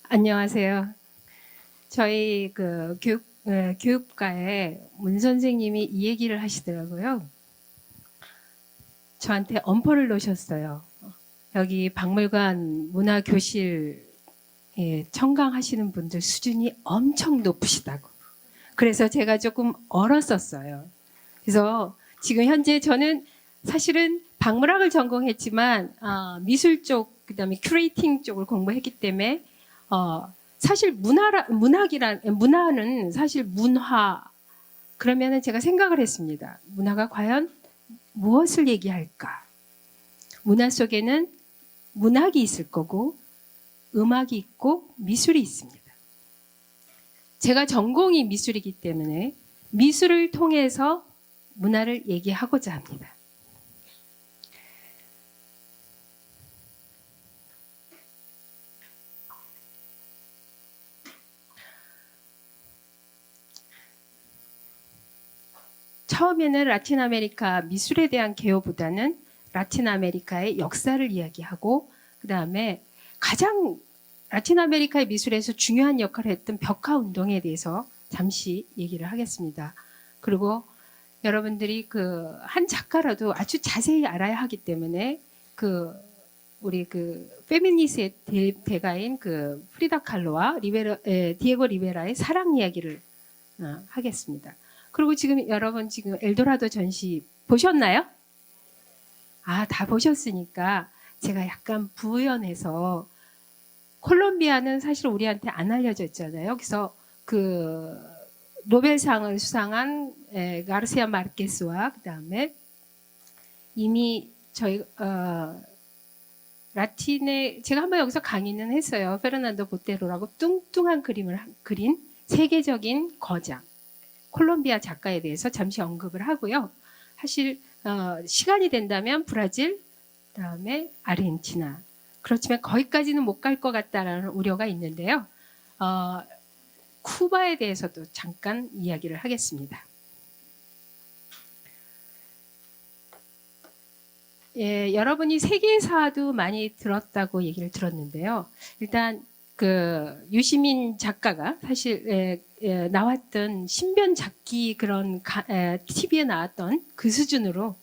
안녕하세요. 저희 교육과에 문 선생님이 이 얘기를 하시더라고요. 저한테 엄포를 놓으셨어요. 여기 박물관 문화교실 청강하시는 분들 수준이 엄청 높으시다고. 그래서 제가 조금 얼었었어요. 그래서 지금 현재 저는 사실은 박물학을 전공했지만 미술 쪽, 그다음에 큐레이팅 쪽을 공부했기 때문에 사실 문화는 사실 문화. 그러면은 제가 생각을 했습니다. 문화가 과연 무엇을 얘기할까? 문화 속에는 문학이 있을 거고, 음악이 있고, 미술이 있습니다. 제가 전공이 미술이기 때문에 미술을 통해서 문화를 얘기하고자 합니다. 처음에는 라틴 아메리카 미술에 대한 개요보다는 라틴 아메리카의 역사를 이야기하고, 그 다음에 가장 라틴 아메리카의 미술에서 중요한 역할을 했던 벽화 운동에 대해서 잠시 얘기를 하겠습니다. 그리고 여러분들이 한 작가라도 아주 자세히 알아야 하기 때문에 우리 페미니스트의 대가인 프리다 칼로와 디에고 리베라의 사랑 이야기를 하겠습니다. 그리고 지금 여러분 지금 엘도라도 전시 보셨나요? 다 보셨으니까 제가 약간 부연해서 콜롬비아는 사실 우리한테 안 알려져 있잖아요. 그래서 노벨상을 수상한 가르시아 마르케스와 그다음에 이미 저희 라틴에 제가 한번 여기서 강의는 했어요. 페르난도 보테로라고 뚱뚱한 그림을 그린 세계적인 거장 콜롬비아 작가에 대해서 잠시 언급을 하고요. 사실 시간이 된다면 브라질, 그다음에 아르헨티나. 그렇지만 거기까지는 못 갈 것 같다라는 우려가 있는데요. 쿠바에 대해서도 잠깐 이야기를 하겠습니다. 여러분이 세계사도 많이 들었다고 얘기를 들었는데요. 일단 유시민 작가가 사실 나왔던 신변잡기 그런 TV에 나왔던 그 수준으로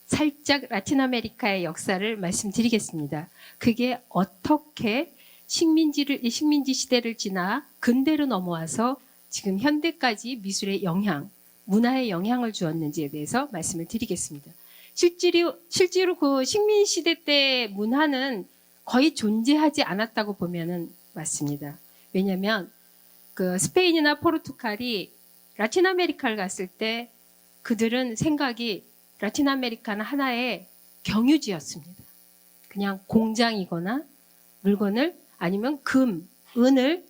살짝 라틴 아메리카의 역사를 말씀드리겠습니다. 그게 어떻게 식민지 시대를 지나 근대로 넘어와서 지금 현대까지 미술의 영향, 문화의 영향을 주었는지에 대해서 말씀을 드리겠습니다. 실제로 그 식민 시대 때 문화는 거의 존재하지 않았다고 보면은 맞습니다. 왜냐하면 스페인이나 포르투갈이 라틴 아메리카를 갔을 때 그들은 생각이 라틴 아메리카는 하나의 경유지였습니다. 그냥 공장이거나 물건을 아니면 은을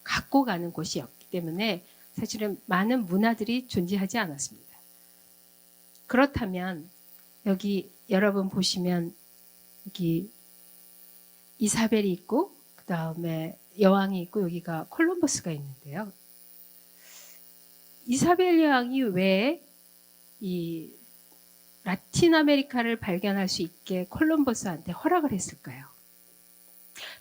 갖고 가는 곳이었기 때문에 사실은 많은 문화들이 존재하지 않았습니다. 그렇다면 여기 여러분 보시면 여기 이사벨이 있고 그 다음에 여왕이 있고 여기가 콜럼버스가 있는데요. 이사벨 여왕이 왜 이 라틴 아메리카를 발견할 수 있게 콜럼버스한테 허락을 했을까요?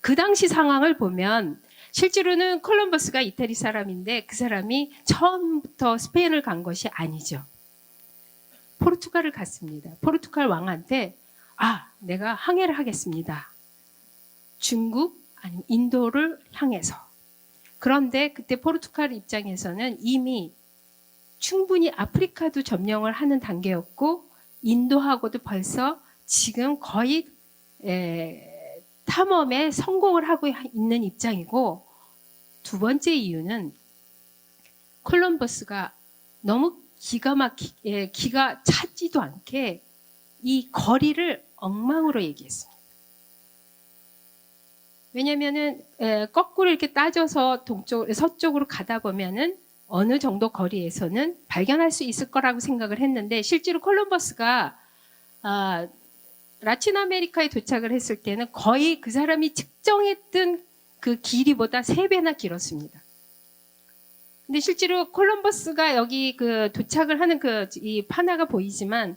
그 당시 상황을 보면 실제로는 콜럼버스가 이태리 사람인데 그 사람이 처음부터 스페인을 간 것이 아니죠. 포르투갈을 갔습니다. 포르투갈 왕한테 내가 항해를 하겠습니다. 중국 아니면 인도를 향해서. 그런데 그때 포르투갈 입장에서는 이미 충분히 아프리카도 점령을 하는 단계였고 인도하고도 벌써 지금 거의 탐험에 성공을 하고 있는 입장이고, 두 번째 이유는 콜럼버스가 너무 기가 차지도 않게 이 거리를 엉망으로 얘기했습니다. 왜냐면은 거꾸로 이렇게 따져서 서쪽으로 가다 보면은 어느 정도 거리에서는 발견할 수 있을 거라고 생각을 했는데, 실제로 콜럼버스가 라틴 아메리카에 도착을 했을 때는 거의 그 사람이 측정했던 그 길이보다 3배나 길었습니다. 근데 실제로 콜럼버스가 여기 도착을 하는 이 판화가 보이지만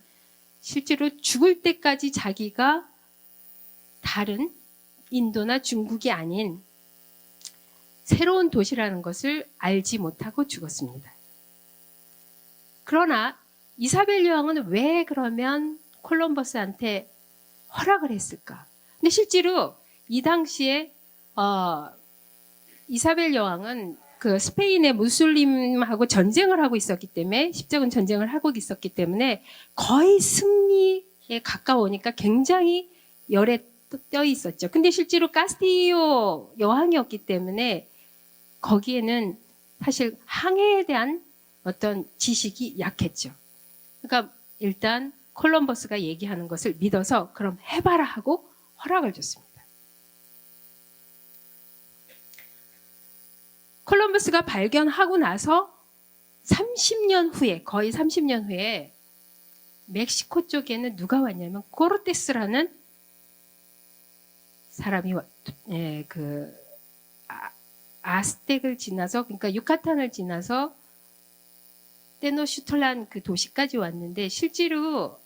실제로 죽을 때까지 자기가 다른 인도나 중국이 아닌 새로운 도시라는 것을 알지 못하고 죽었습니다. 그러나 이사벨 여왕은 왜 그러면 콜럼버스한테 허락을 했을까? 근데 실제로 이 당시에 이사벨 여왕은 그 스페인의 무슬림하고 전쟁을 하고 있었기 때문에, 십자군 전쟁을 하고 있었기 때문에 거의 승리에 가까우니까 굉장히 열에 떠 있었죠. 근데 실제로 카스티요 여왕이었기 때문에 거기에는 사실 항해에 대한 어떤 지식이 약했죠. 그러니까 일단 콜럼버스가 얘기하는 것을 믿어서 그럼 해봐라 하고 허락을 줬습니다. 콜럼버스가 발견하고 나서 30년 후에, 거의 30년 후에 멕시코 쪽에는 누가 왔냐면 코르테스라는 사람이 아스텍을 지나서, 그러니까 유카탄을 지나서 테노슈틀란 그 도시까지 왔는데, 실제로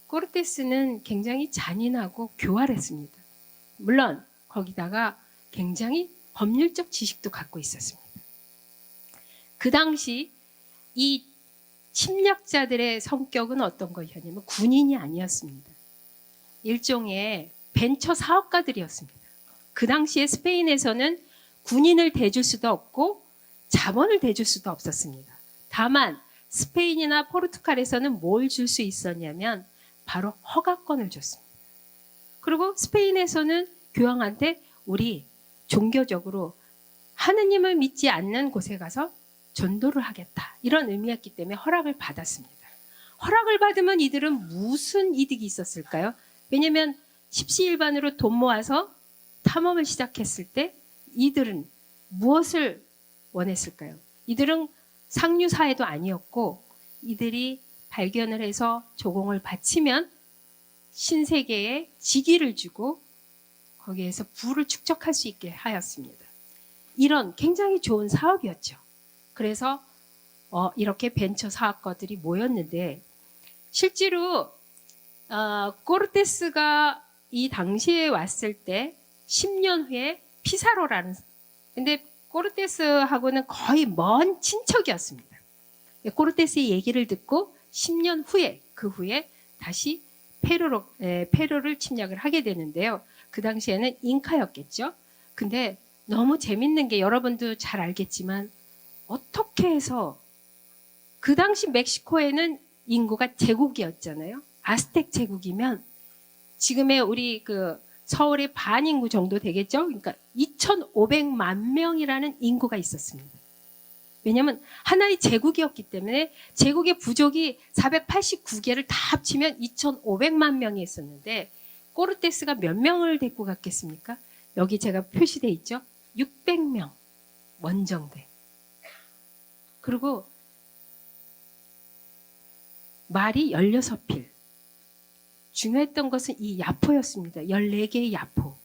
코르테스는 굉장히 잔인하고 교활했습니다. 물론 거기다가 굉장히 법률적 지식도 갖고 있었습니다. 그 당시 이 침략자들의 성격은 어떤 것이었냐면 군인이 아니었습니다. 일종의 벤처 사업가들이었습니다. 그 당시에 스페인에서는 군인을 대줄 수도 없고 자본을 대줄 수도 없었습니다. 다만 스페인이나 포르투갈에서는 뭘 줄 수 있었냐면 바로 허가권을 줬습니다. 그리고 스페인에서는 교황한테 우리 종교적으로 하느님을 믿지 않는 곳에 가서 전도를 하겠다, 이런 의미였기 때문에 허락을 받았습니다. 허락을 받으면 이들은 무슨 이득이 있었을까요? 왜냐하면 십시일반으로 돈 모아서 탐험을 시작했을 때 이들은 무엇을 원했을까요? 이들은 상류 사회도 아니었고, 이들이 발견을 해서 조공을 바치면 신세계에 직위를 주고 거기에서 부를 축적할 수 있게 하였습니다. 이런 굉장히 좋은 사업이었죠. 그래서 이렇게 벤처 사업가들이 모였는데, 실제로 코르테스가 이 당시에 왔을 때 10년 후에 피사로라는, 근데 코르테스하고는 거의 먼 친척이었습니다. 코르테스의 얘기를 듣고 10년 후에, 그 후에 다시 페루를 침략을 하게 되는데요. 그 당시에는 잉카였겠죠. 근데 너무 재밌는 게, 여러분도 잘 알겠지만 어떻게 해서 그 당시 멕시코에는 인구가 제국이었잖아요. 아스텍 제국이면 지금의 우리 그 서울의 반 인구 정도 되겠죠. 그러니까 2,500만 명이라는 인구가 있었습니다. 왜냐하면 하나의 제국이었기 때문에 제국의 부족이 489개를 다 합치면 2,500만 명이 있었는데, 코르테스가 몇 명을 데리고 갔겠습니까? 여기 제가 표시돼 있죠. 600명 원정대. 그리고 말이 16필. 중요했던 것은 이 야포였습니다. 14개의 야포.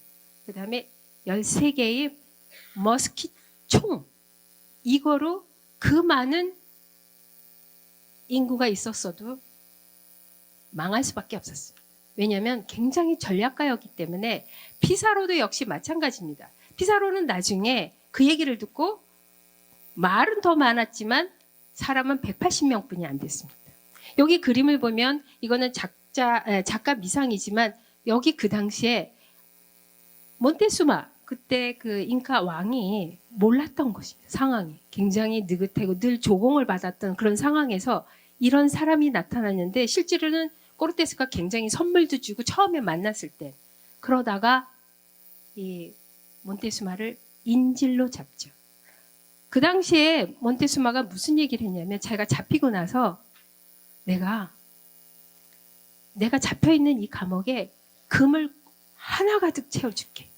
그 다음에 13개의 머스킷 총. 이거로 그 많은 인구가 있었어도 망할 수밖에 없었습니다. 왜냐하면 굉장히 전략가였기 때문에. 피사로도 역시 마찬가지입니다. 피사로는 나중에 그 얘기를 듣고 말은 더 많았지만 사람은 180명뿐이 안 됐습니다. 여기 그림을 보면 이거는 작가 미상이지만, 여기 그 당시에 몬테수마, 그때 그 잉카 왕이 몰랐던 것입니다. 상황이 굉장히 느긋하고 늘 조공을 받았던 그런 상황에서 이런 사람이 나타났는데, 실제로는 코르테스가 굉장히 선물도 주고 처음에 만났을 때, 그러다가 이 몬테수마를 인질로 잡죠. 그 당시에 몬테수마가 무슨 얘기를 했냐면, 자기가 잡히고 나서 내가 잡혀있는 이 감옥에 금을 하나 가득 채워줄게.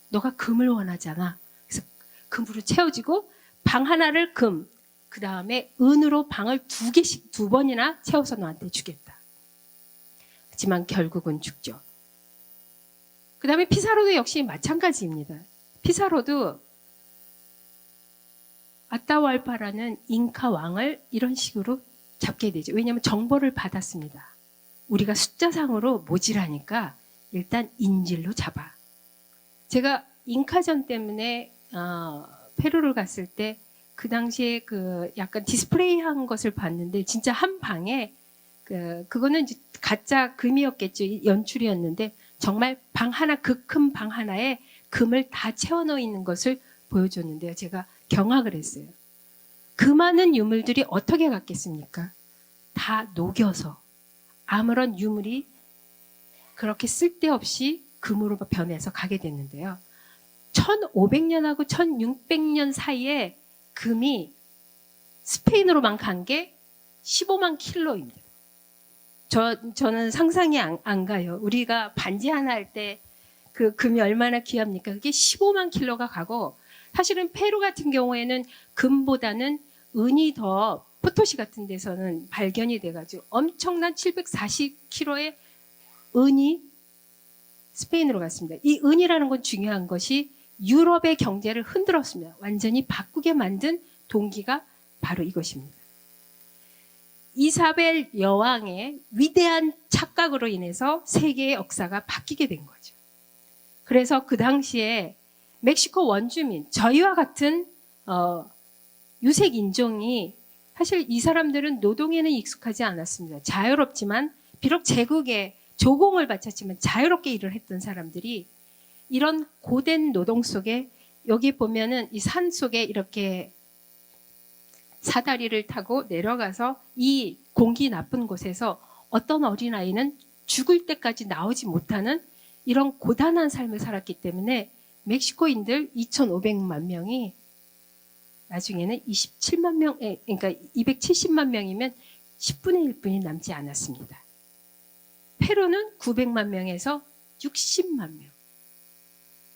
너가 금을 원하잖아. 그래서 금으로 채워지고 방 하나를 금, 그 다음에 은으로 방을 2개씩 2번이나 채워서 너한테 주겠다. 하지만 결국은 죽죠. 그 다음에 피사로도 역시 마찬가지입니다. 피사로도 아타왈파라는 잉카 왕을 이런 식으로 잡게 되죠. 왜냐하면 정보를 받았습니다. 우리가 숫자상으로 모자라니까 일단 인질로 잡아. 제가 잉카전 때문에 페루를 갔을 때 그 당시에 그 약간 디스플레이한 것을 봤는데 진짜 한 방에 그거는 이제 가짜 금이었겠죠. 연출이었는데 정말 방 하나, 그 큰 방 하나에 금을 다 채워 넣어 있는 것을 보여줬는데요. 제가 경악을 했어요. 그 많은 유물들이 어떻게 갔겠습니까? 다 녹여서 아무런 유물이 그렇게 쓸데없이 금으로 변해서 가게 됐는데요. 1500년하고 1600년 사이에 금이 스페인으로만 간 게 15만 킬로입니다. 저는 상상이 안 가요. 우리가 반지 하나 할 때 그 금이 얼마나 귀합니까? 그게 15만 킬로가 가고, 사실은 페루 같은 경우에는 금보다는 은이 더 포토시 같은 데서는 발견이 돼가지고 엄청난 740kg의 은이 스페인으로 갔습니다. 이 은이라는 건 중요한 것이 유럽의 경제를 흔들었습니다. 완전히 바꾸게 만든 동기가 바로 이것입니다. 이사벨 여왕의 위대한 착각으로 인해서 세계의 역사가 바뀌게 된 거죠. 그래서 그 당시에 멕시코 원주민, 저희와 같은 유색 인종이, 사실 이 사람들은 노동에는 익숙하지 않았습니다. 자유롭지만, 비록 제국에 조공을 바쳤지만 자유롭게 일을 했던 사람들이 이런 고된 노동 속에, 여기 보면은 이 산 속에 이렇게 사다리를 타고 내려가서 이 공기 나쁜 곳에서 어떤 어린아이는 죽을 때까지 나오지 못하는 이런 고단한 삶을 살았기 때문에 멕시코인들 2,500만 명이 나중에는 27만 명, 그러니까 270만 명이면 10분의 1분이 남지 않았습니다. 페루는 900만 명에서 60만 명.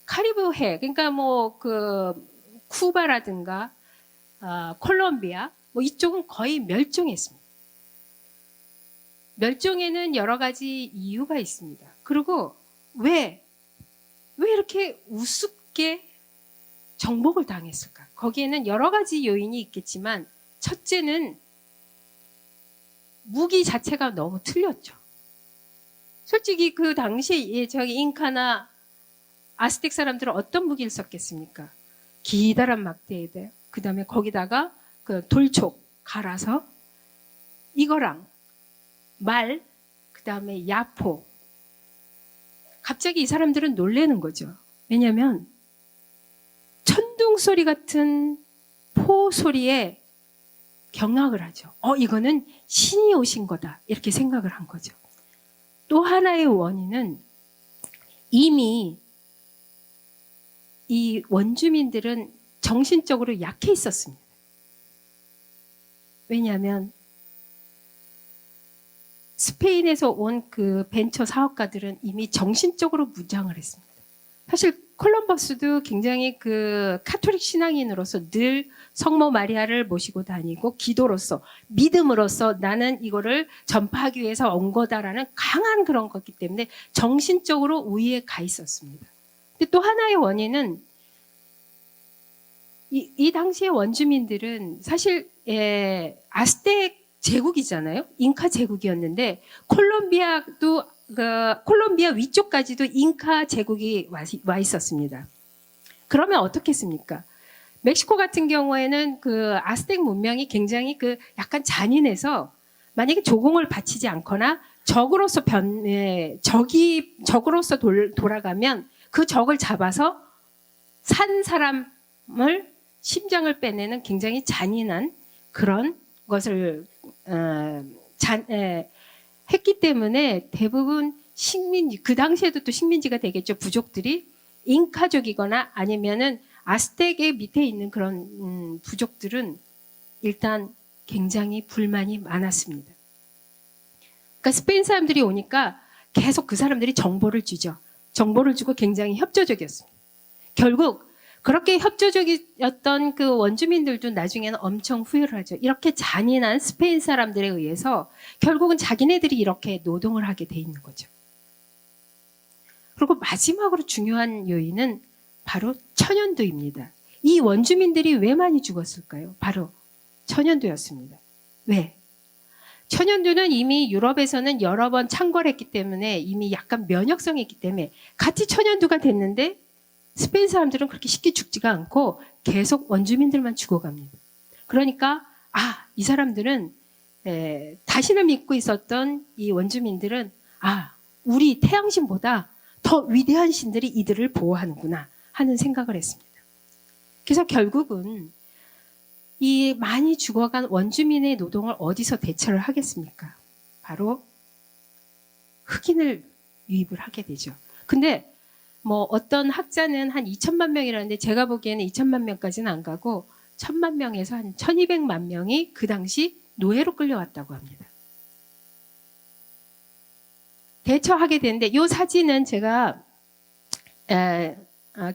카리브해, 그러니까 뭐 그 쿠바라든가 콜롬비아, 뭐 이쪽은 거의 멸종했습니다. 멸종에는 여러 가지 이유가 있습니다. 그리고 왜 이렇게 우습게 정복을 당했을까? 거기에는 여러 가지 요인이 있겠지만, 첫째는 무기 자체가 너무 틀렸죠. 솔직히 그 당시에 저기 잉카나 아스텍 사람들은 어떤 무기를 썼겠습니까? 기다란 막대에다, 그 다음에 거기다가 그 돌촉 갈아서 이거랑 말, 그 다음에 야포. 갑자기 이 사람들은 놀라는 거죠. 왜냐하면 천둥 소리 같은 포 소리에 경악을 하죠. 이거는 신이 오신 거다, 이렇게 생각을 한 거죠. 또 하나의 원인은 이미 이 원주민들은 정신적으로 약해 있었습니다. 왜냐하면 스페인에서 온 그 벤처 사업가들은 이미 정신적으로 무장을 했습니다. 사실 콜럼버스도 굉장히 그 카톨릭 신앙인으로서 늘 성모 마리아를 모시고 다니고 기도로서, 믿음으로서 나는 이거를 전파하기 위해서 온 거다라는 강한 그런 거기 때문에 정신적으로 우위에 가 있었습니다. 근데 또 하나의 원인은 이 당시의 원주민들은 사실 아스텍 제국이잖아요. 잉카 제국이었는데 콜롬비아 위쪽까지도 잉카 제국이 와 있었습니다. 그러면 어떻겠습니까? 멕시코 같은 경우에는 그 아스텍 문명이 굉장히 그 약간 잔인해서, 만약에 조공을 바치지 않거나 적으로서 적으로서 돌아가면 그 적을 잡아서 산 사람을 심장을 빼내는 굉장히 잔인한 그런 것을 했기 때문에 대부분 식민지, 그 당시에도 또 식민지가 되겠죠. 부족들이 잉카족이거나 아니면은 아스텍의 밑에 있는 그런 부족들은 일단 굉장히 불만이 많았습니다. 그러니까 스페인 사람들이 오니까 계속 그 사람들이 정보를 주죠. 정보를 주고 굉장히 협조적이었습니다. 결국 그렇게 협조적이었던 그 원주민들도 나중에는 엄청 후회를 하죠. 이렇게 잔인한 스페인 사람들에 의해서 결국은 자기네들이 이렇게 노동을 하게 돼 있는 거죠. 그리고 마지막으로 중요한 요인은 바로 천연두입니다. 이 원주민들이 왜 많이 죽었을까요? 바로 천연두였습니다. 왜? 천연두는 이미 유럽에서는 여러 번 창궐했기 때문에 이미 약간 면역성이 있기 때문에 같이 천연두가 됐는데 스페인 사람들은 그렇게 쉽게 죽지가 않고 계속 원주민들만 죽어갑니다. 그러니까 이 사람들은 자신을 믿고 있었던 이 원주민들은 우리 태양신보다 더 위대한 신들이 이들을 보호하는구나 하는 생각을 했습니다. 그래서 결국은 이 많이 죽어간 원주민의 노동을 어디서 대처를 하겠습니까? 바로 흑인을 유입을 하게 되죠. 근데 뭐 어떤 학자는 한 2천만 명이라는데 제가 보기에는 2천만 명까지는 안 가고 1,000만 명에서 한 1,200만 명이 그 당시 노예로 끌려왔다고 합니다. 대처하게 되는데 이 사진은 제가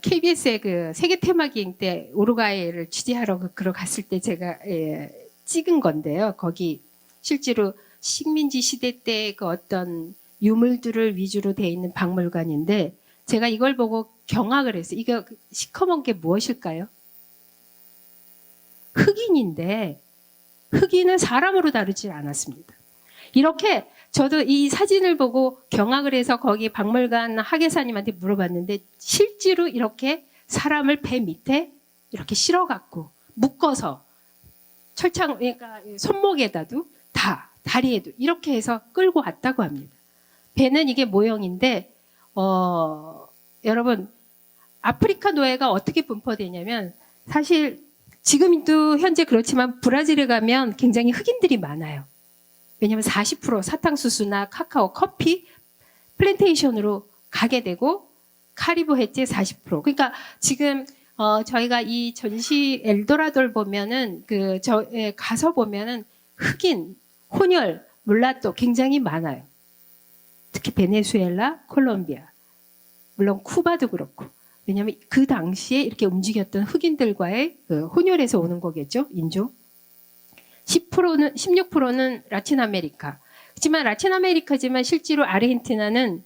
KBS의 그 세계 테마기행 때 우루과이를 취재하러 갔을 때 제가 찍은 건데요. 거기 실제로 식민지 시대 때 그 어떤 유물들을 위주로 되어 있는 박물관인데 제가 이걸 보고 경악을 했어요. 이거 시커먼 게 무엇일까요? 흑인인데 흑인은 사람으로 다루지 않았습니다. 이렇게 저도 이 사진을 보고 경악을 해서 거기 박물관 학예사님한테 물어봤는데 실제로 이렇게 사람을 배 밑에 이렇게 실어갖고 묶어서 철창 그러니까 손목에다도 다리에도 이렇게 해서 끌고 왔다고 합니다. 배는 이게 모형인데 여러분 아프리카 노예가 어떻게 분포되냐면 사실 지금도 현재 그렇지만 브라질에 가면 굉장히 흑인들이 많아요. 왜냐하면 40% 사탕수수나 카카오, 커피 플랜테이션으로 가게 되고 카리브 해제 40%. 그러니까 지금 저희가 이 전시 엘도라도를 보면은 가서 보면은 흑인, 혼혈, 물라또 굉장히 많아요. 특히 베네수엘라, 콜롬비아, 물론 쿠바도 그렇고. 왜냐하면 그 당시에 이렇게 움직였던 흑인들과의 혼혈에서 오는 거겠죠, 인종. 10%는 16%는 라틴 아메리카. 그렇지만 라틴 아메리카지만 실제로 아르헨티나는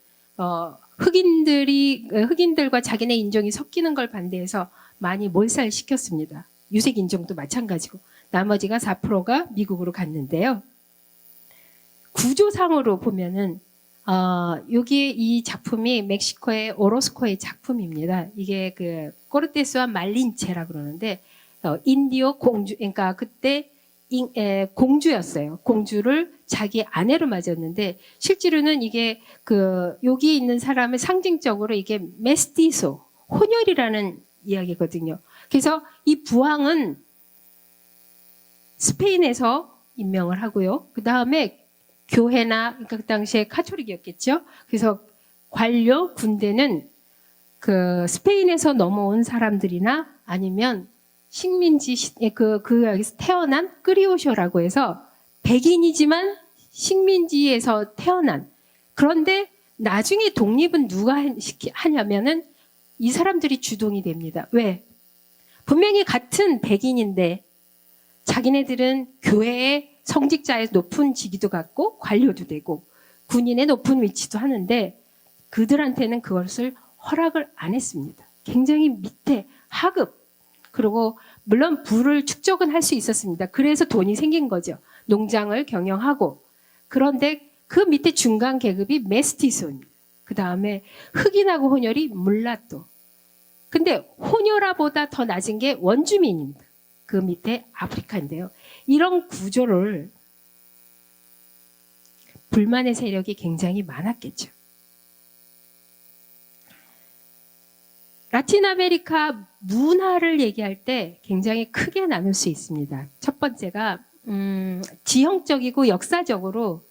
흑인들과 자기네 인종이 섞이는 걸 반대해서 많이 몰살시켰습니다. 유색 인종도 마찬가지고 나머지가 4%가 미국으로 갔는데요. 구조상으로 보면은 여기에 이 작품이 멕시코의 오로스코의 작품입니다. 이게 그 코르테스와 말린체라 그러는데 인디오 공주, 그러니까 그때 공주였어요. 공주를 자기 아내로 맞았는데 실제로는 이게 여기 있는 사람을 상징적으로 이게 메스티소, 혼혈이라는 이야기거든요. 그래서 이 부왕은 스페인에서 임명을 하고요. 그 다음에 교회나 그러니까 그 당시에 카톨릭이었겠죠. 그래서 관료 군대는 그 스페인에서 넘어온 사람들이나 아니면 식민지 여기서 태어난 크리오쇼라고 해서 백인이지만 식민지에서 태어난 그런데 나중에 독립은 누가 하냐면은 이 사람들이 주동이 됩니다. 왜? 분명히 같은 백인인데 자기네들은 교회의 성직자의 높은 직위도 갖고 관료도 되고 군인의 높은 위치도 하는데 그들한테는 그것을 허락을 안 했습니다. 굉장히 밑에 하급 그리고 물론 부를 축적은 할 수 있었습니다. 그래서 돈이 생긴 거죠. 농장을 경영하고 그런데 그 밑에 중간 계급이 메스티소입니다. 그 다음에 흑인하고 혼혈이 물라또. 근데 혼혈아보다 더 낮은 게 원주민입니다. 그 밑에 아프리카인데요. 이런 구조를 불만의 세력이 굉장히 많았겠죠. 라틴 아메리카 문화를 얘기할 때 굉장히 크게 나눌 수 있습니다. 첫 번째가 지형적이고 역사적으로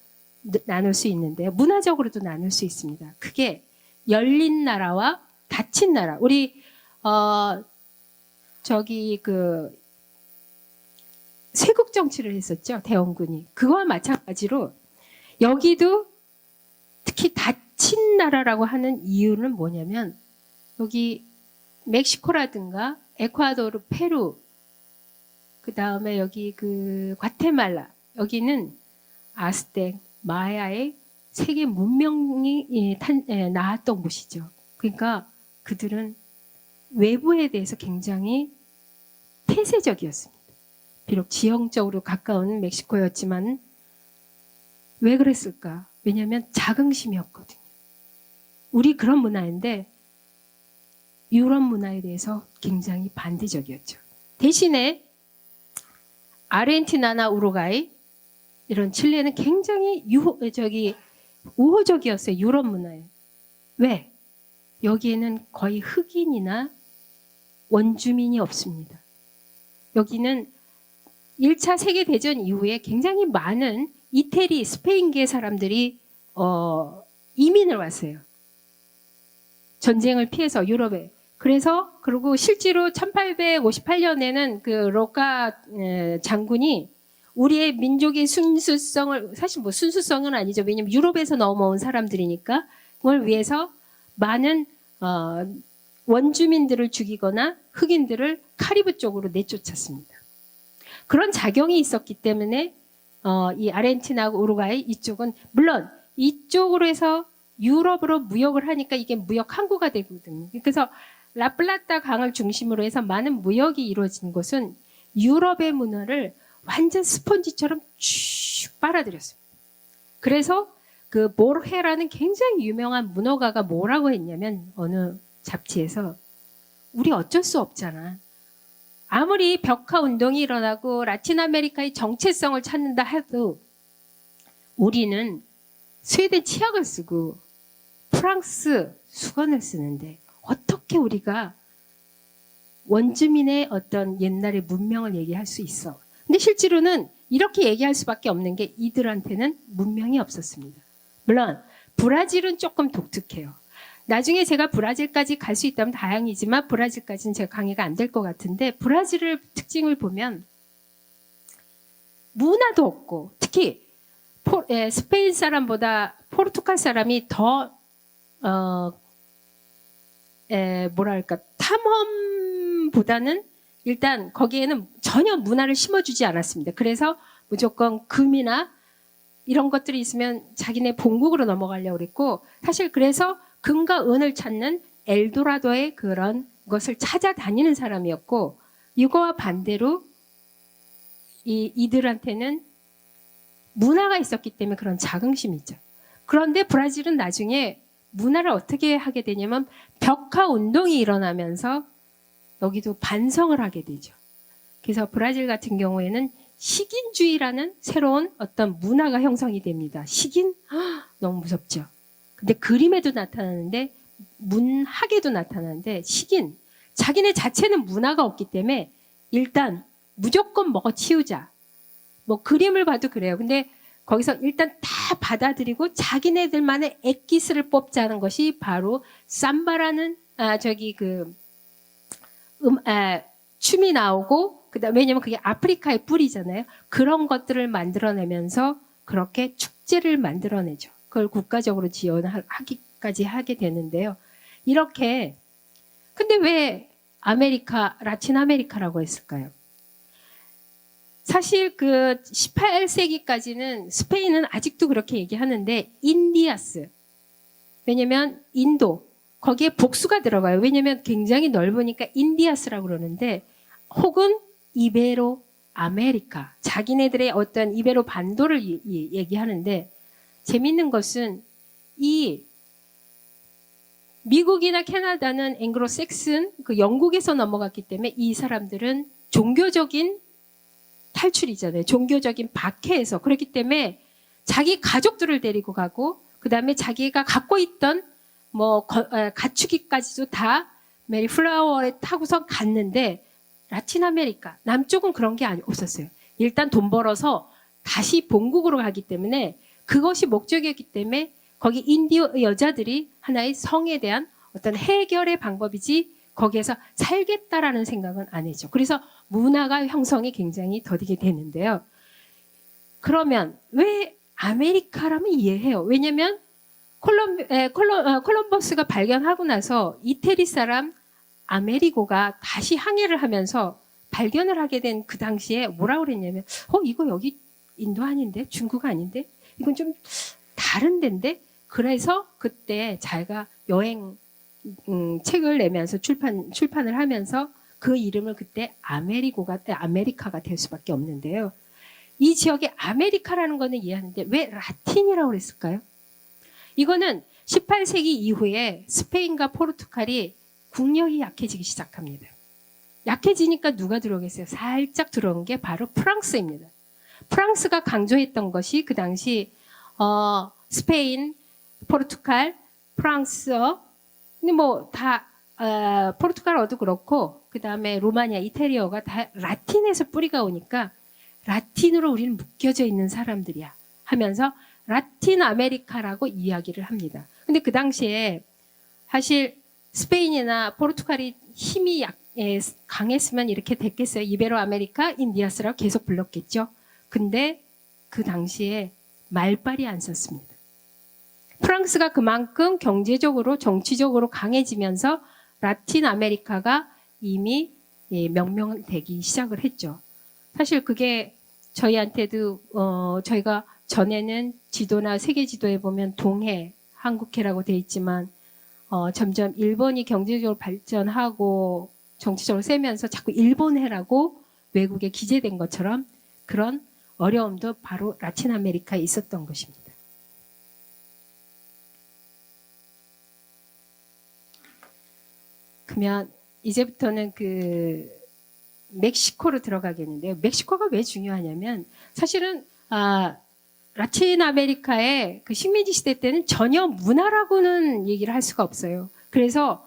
나눌 수 있는데요. 문화적으로도 나눌 수 있습니다. 크게 열린 나라와 닫힌 나라. 우리 쇄국 정치를 했었죠. 대원군이. 그거와 마찬가지로 여기도 특히 닫힌 나라라고 하는 이유는 뭐냐면 여기 멕시코라든가 에콰도르, 페루, 그 다음에 여기 과테말라 여기는 아스텍, 마야의 세계 문명이 나왔던 곳이죠. 그러니까 그들은 외부에 대해서 굉장히 폐쇄적이었습니다. 비록 지형적으로 가까운 멕시코였지만 왜 그랬을까? 왜냐하면 자긍심이었거든요. 우리 그런 문화인데 유럽 문화에 대해서 굉장히 반대적이었죠. 대신에 아르헨티나나 우루과이 이런 칠레는 굉장히 우호적이었어요. 유럽 문화에. 왜? 여기에는 거의 흑인이나 원주민이 없습니다. 여기는 1차 세계대전 이후에 굉장히 많은 이태리, 스페인계 사람들이 이민을 왔어요. 전쟁을 피해서 유럽에. 그리고 실제로 1858년에는 그 로카 장군이 우리의 민족의 순수성을, 사실 뭐 순수성은 아니죠. 왜냐면 유럽에서 넘어온 사람들이니까 그걸 위해서 많은 원주민들을 죽이거나 흑인들을 카리브 쪽으로 내쫓았습니다. 그런 작용이 있었기 때문에 이 아르헨티나, 우루과이 이쪽은 물론 이쪽으로 해서 유럽으로 무역을 하니까 이게 무역 항구가 되거든요. 그래서 라플라타 강을 중심으로 해서 많은 무역이 이루어진 곳은 유럽의 문화를 완전 스펀지처럼 쭉 빨아들였습니다. 그래서 그 보르헤라는 굉장히 유명한 문어가가 뭐라고 했냐면 어느 잡지에서 우리 어쩔 수 없잖아. 아무리 벽화 운동이 일어나고 라틴 아메리카의 정체성을 찾는다 해도 우리는 스웨덴 치약을 쓰고 프랑스 수건을 쓰는데 어떻게 우리가 원주민의 어떤 옛날의 문명을 얘기할 수 있어. 근데 실제로는 이렇게 얘기할 수밖에 없는 게 이들한테는 문명이 없었습니다. 물론 브라질은 조금 독특해요. 나중에 제가 브라질까지 갈 수 있다면 다행이지만 브라질까지는 제가 강의가 안 될 것 같은데 브라질의 특징을 보면 문화도 없고 특히 스페인 사람보다 포르투갈 사람이 더 뭐랄까 탐험보다는 일단 거기에는 전혀 문화를 심어주지 않았습니다. 그래서 무조건 금이나 이런 것들이 있으면 자기네 본국으로 넘어가려고 그랬고 사실 그래서 금과 은을 찾는 엘도라도의 그런 것을 찾아다니는 사람이었고 이거와 반대로 이들한테는 문화가 있었기 때문에 그런 자긍심이 있죠. 그런데 브라질은 나중에 문화를 어떻게 하게 되냐면 벽화 운동이 일어나면서 여기도 반성을 하게 되죠. 그래서 브라질 같은 경우에는 식인주의라는 새로운 어떤 문화가 형성이 됩니다. 식인? 너무 무섭죠. 근데 그림에도 나타나는데 문학에도 나타나는데 식인, 자기네 자체는 문화가 없기 때문에 일단 무조건 먹어 치우자. 뭐 그림을 봐도 그래요. 근데 거기서 일단 다 받아들이고 자기네들만의 엑기스를 뽑자는 것이 바로 삼바라는 춤이 나오고 그다음에 왜냐면 그게 아프리카의 뿌리잖아요. 그런 것들을 만들어내면서 그렇게 축제를 만들어내죠. 그걸 국가적으로 지원하기까지 하게 되는데요. 이렇게 근데 왜 라틴 아메리카라고 했을까요? 사실 그 18세기까지는 스페인은 아직도 그렇게 얘기하는데 인디아스. 왜냐면 인도 거기에 복수가 들어가요. 왜냐면 굉장히 넓으니까 인디아스라고 그러는데 혹은 이베로 아메리카. 자기네들의 어떤 이베로 반도를 얘기하는데 재밌는 것은 이 미국이나 캐나다는 앵글로색슨 그 영국에서 넘어갔기 때문에 이 사람들은 종교적인 탈출이잖아요. 종교적인 박해에서. 그렇기 때문에 자기 가족들을 데리고 가고 그다음에 자기가 갖고 있던 뭐 갖추기까지도 다 메리플라워에 타고서 갔는데 라틴 아메리카 남쪽은 그런 게 없었어요. 일단 돈 벌어서 다시 본국으로 가기 때문에 그것이 목적이었기 때문에 거기 인디오 여자들이 하나의 성에 대한 어떤 해결의 방법이지 거기에서 살겠다라는 생각은 안 했죠. 그래서 문화가 형성이 굉장히 더디게 되는데요. 그러면 왜 아메리카라면 이해해요. 왜냐하면 콜럼버스가 발견하고 나서 이태리 사람 아메리고가 다시 항해를 하면서 발견을 하게 된 그 당시에 뭐라고 그랬냐면 이거 여기 인도 아닌데? 중국 아닌데? 이건 좀 다른 데인데? 그래서 그때 자기가 여행 책을 내면서 출판을 하면서 그 이름을 그때 아메리카가 될 수밖에 없는데요. 이 지역에 아메리카라는 거는 이해하는데 왜 라틴이라고 그랬을까요? 이거는 18세기 이후에 스페인과 포르투갈이 국력이 약해지기 시작합니다. 약해지니까 누가 들어오겠어요? 살짝 들어온 게 바로 프랑스입니다. 프랑스가 강조했던 것이 그 당시 스페인, 포르투갈, 프랑스어, 근데 뭐다 포르투갈어도 그렇고 그 다음에 로마니아, 이태리어가 다 라틴에서 뿌리가 오니까 라틴으로 우리는 묶여져 있는 사람들이야 하면서 라틴 아메리카라고 이야기를 합니다. 근데 그 당시에 사실 스페인이나 포르투갈이 힘이 강했으면 이렇게 됐겠어요. 이베로 아메리카, 인디아스라고 계속 불렀겠죠. 근데 그 당시에 말빨이 안 섰습니다. 프랑스가 그만큼 경제적으로 정치적으로 강해지면서 라틴 아메리카가 이미 명명되기 시작을 했죠. 사실 그게 저희한테도 저희가 전에는 지도나 세계 지도에 보면 동해, 한국해라고 돼 있지만 점점 일본이 경제적으로 발전하고 정치적으로 세면서 자꾸 일본해라고 외국에 기재된 것처럼 그런 어려움도 바로 라틴 아메리카에 있었던 것입니다. 그러면 이제부터는 그 멕시코로 들어가겠는데요. 멕시코가 왜 중요하냐면 사실은 라틴 아메리카의 그 식민지 시대 때는 전혀 문화라고는 얘기를 할 수가 없어요. 그래서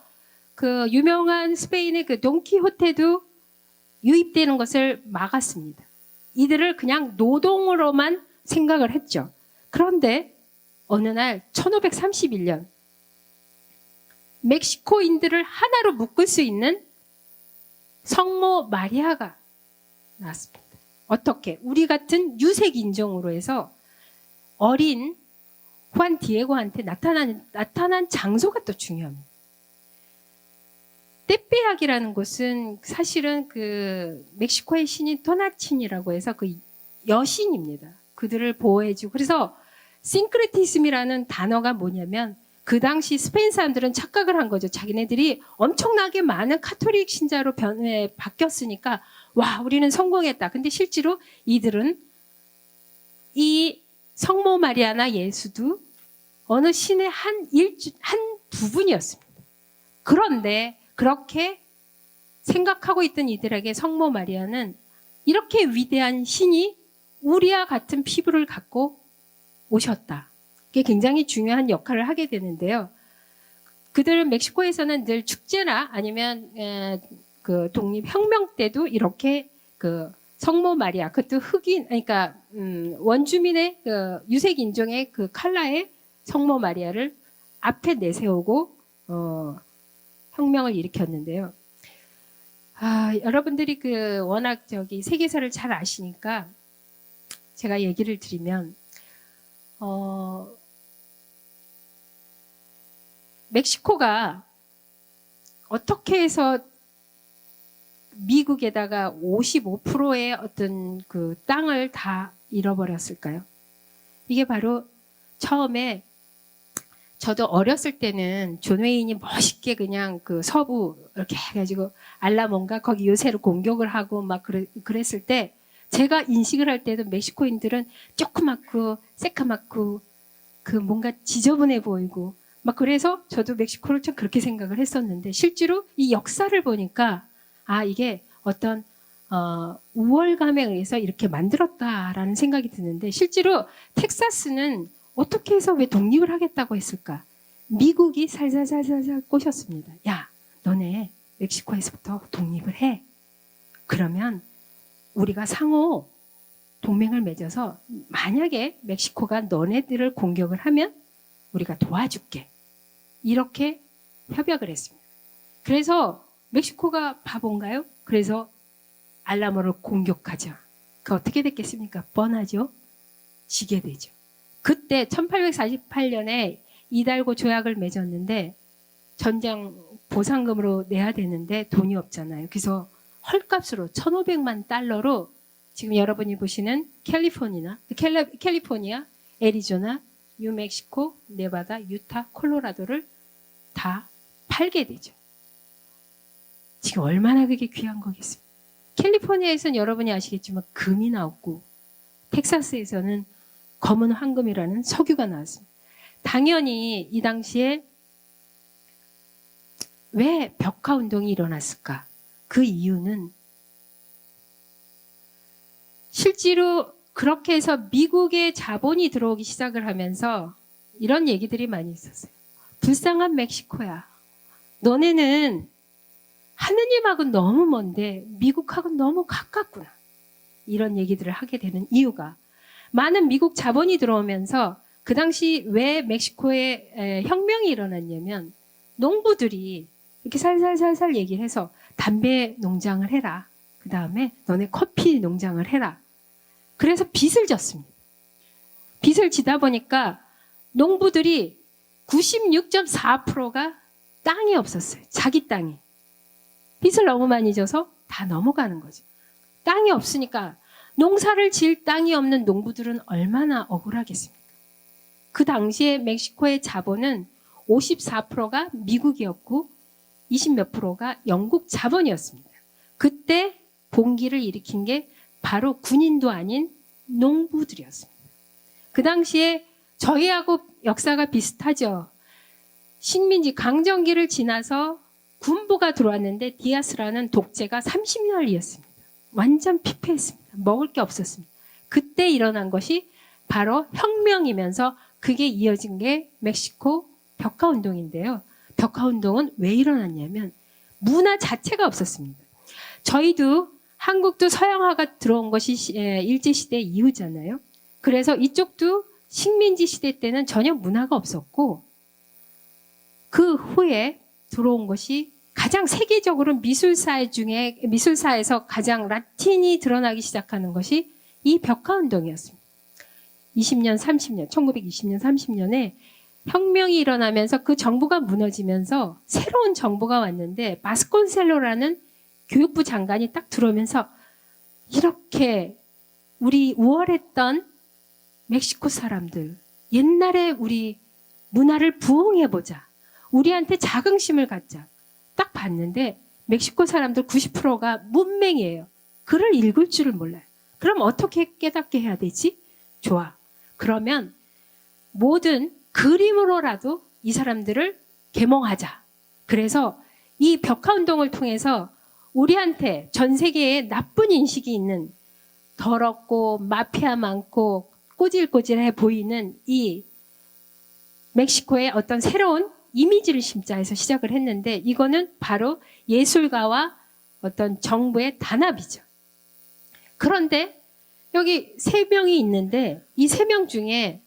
그 유명한 스페인의 그 돈키호테도 유입되는 것을 막았습니다. 이들을 그냥 노동으로만 생각을 했죠. 그런데 어느 날 1531년 멕시코인들을 하나로 묶을 수 있는 성모 마리아가 나왔습니다. 어떻게? 우리 같은 유색 인종으로 해서 어린 후안 디에고한테 나타난 장소가 또 중요합니다. 떼빼약이라는 곳은 사실은 그 멕시코의 신인 토나친이라고 해서 그 여신입니다. 그들을 보호해주고 그래서 싱크레티즘이라는 단어가 뭐냐면 그 당시 스페인 사람들은 착각을 한 거죠. 자기네들이 엄청나게 많은 카톨릭 신자로 바뀌었으니까 와 우리는 성공했다. 근데 실제로 이들은 이 성모 마리아나 예수도 어느 신의 한 부분이었습니다. 그런데 그렇게 생각하고 있던 이들에게 성모 마리아는 이렇게 위대한 신이 우리와 같은 피부를 갖고 오셨다. 이게 굉장히 중요한 역할을 하게 되는데요. 그들은 멕시코에서는 늘 축제나 아니면 그 독립혁명 때도 이렇게 그 성모 마리아, 그것도 흑인, 그러니까 원주민의 그 유색 인종의 그 칼라의 성모 마리아를 앞에 내세우고 혁명을 일으켰는데요. 여러분들이 그 워낙 세계사를 잘 아시니까 제가 얘기를 드리면 멕시코가 어떻게 해서 미국에다가 55%의 어떤 그 땅을 다 잃어버렸을까요? 이게 바로 처음에 저도 어렸을 때는 존 웨인이 멋있게 그냥 그 서부 이렇게 해가지고 알라몬가 거기 요새로 공격을 하고 막 그랬을 때 제가 인식을 할 때도 멕시코인들은 조그맣고 새까맣고 그 뭔가 지저분해 보이고 막 그래서 저도 멕시코를 참 그렇게 생각을 했었는데 실제로 이 역사를 보니까 이게 어떤 우월감에 의해서 이렇게 만들었다라는 생각이 드는데 실제로 텍사스는 어떻게 해서 왜 독립을 하겠다고 했을까? 미국이 살살살살 꼬셨습니다. 야, 너네 멕시코에서부터 독립을 해. 그러면 우리가 상호 동맹을 맺어서 만약에 멕시코가 너네들을 공격을 하면 우리가 도와줄게. 이렇게 협약을 했습니다. 그래서 멕시코가 바본가요? 그래서 알라모를 공격하죠. 그 어떻게 됐겠습니까? 뻔하죠. 지게 되죠. 그때 1848년에 이달고 조약을 맺었는데 전장 보상금으로 내야 되는데 돈이 없잖아요. 그래서 헐값으로 1,500만 달러로 지금 여러분이 보시는 캘리포니아, 애리조나, 뉴멕시코, 네바다, 유타, 콜로라도를 다 팔게 되죠. 지금 얼마나 그게 귀한 거겠습니까? 캘리포니아에서는 여러분이 아시겠지만 금이 나왔고 텍사스에서는 검은 황금이라는 석유가 나왔습니다. 당연히 이 당시에 왜 벽화 운동이 일어났을까? 그 이유는 실제로 그렇게 해서 미국의 자본이 들어오기 시작을 하면서 이런 얘기들이 많이 있었어요. 불쌍한 멕시코야. 너네는 하느님하고 너무 먼데 미국하고 너무 가깝구나. 이런 얘기들을 하게 되는 이유가 많은 미국 자본이 들어오면서 그 당시 왜 멕시코에 혁명이 일어났냐면 농부들이 이렇게 살살살살 얘기를 해서 담배 농장을 해라. 그 다음에 너네 커피 농장을 해라. 그래서 빚을 졌습니다. 빚을 지다 보니까 농부들이 96.4%가 땅이 없었어요. 자기 땅이. 빚을 너무 많이 져서 다 넘어가는 거죠. 땅이 없으니까 농사를 지을 땅이 없는 농부들은 얼마나 억울하겠습니까? 그 당시에 멕시코의 자본은 54%가 미국이었고 20몇 %가 영국 자본이었습니다. 그때 봉기를 일으킨 게 바로 군인도 아닌 농부들이었습니다. 그 당시에 저희하고 역사가 비슷하죠. 식민지 강점기를 지나서 군부가 들어왔는데 디아스라는 독재가 30년이었습니다. 완전 피폐했습니다. 먹을 게 없었습니다. 그때 일어난 것이 바로 혁명이면서 그게 이어진 게 멕시코 벽화운동인데요. 벽화운동은 왜 일어났냐면 문화 자체가 없었습니다. 저희도 한국도 서양화가 들어온 것이 일제시대 이후잖아요. 그래서 이쪽도 식민지 시대 때는 전혀 문화가 없었고 그 후에 들어온 것이 가장 세계적으로 미술사에서 가장 라틴이 드러나기 시작하는 것이 이 벽화운동이었습니다. 20년, 30년, 1920년, 30년에 혁명이 일어나면서 그 정부가 무너지면서 새로운 정부가 왔는데 바스콘셀로라는 교육부 장관이 딱 들어오면서 이렇게 우리 우월했던 멕시코 사람들, 옛날에 우리 문화를 부흥해보자. 우리한테 자긍심을 갖자. 딱 봤는데 멕시코 사람들 90%가 문맹이에요. 글을 읽을 줄을 몰라요. 그럼 어떻게 깨닫게 해야 되지? 좋아. 그러면 모든 그림으로라도 이 사람들을 계몽하자. 그래서 이 벽화운동을 통해서 우리한테 전 세계에 나쁜 인식이 있는 더럽고 마피아 많고 꼬질꼬질해 보이는 이 멕시코의 어떤 새로운 이미지를 심자 해서 시작을 했는데 이거는 바로 예술가와 어떤 정부의 단합이죠. 그런데 여기 3명이 있는데 이 3명 중에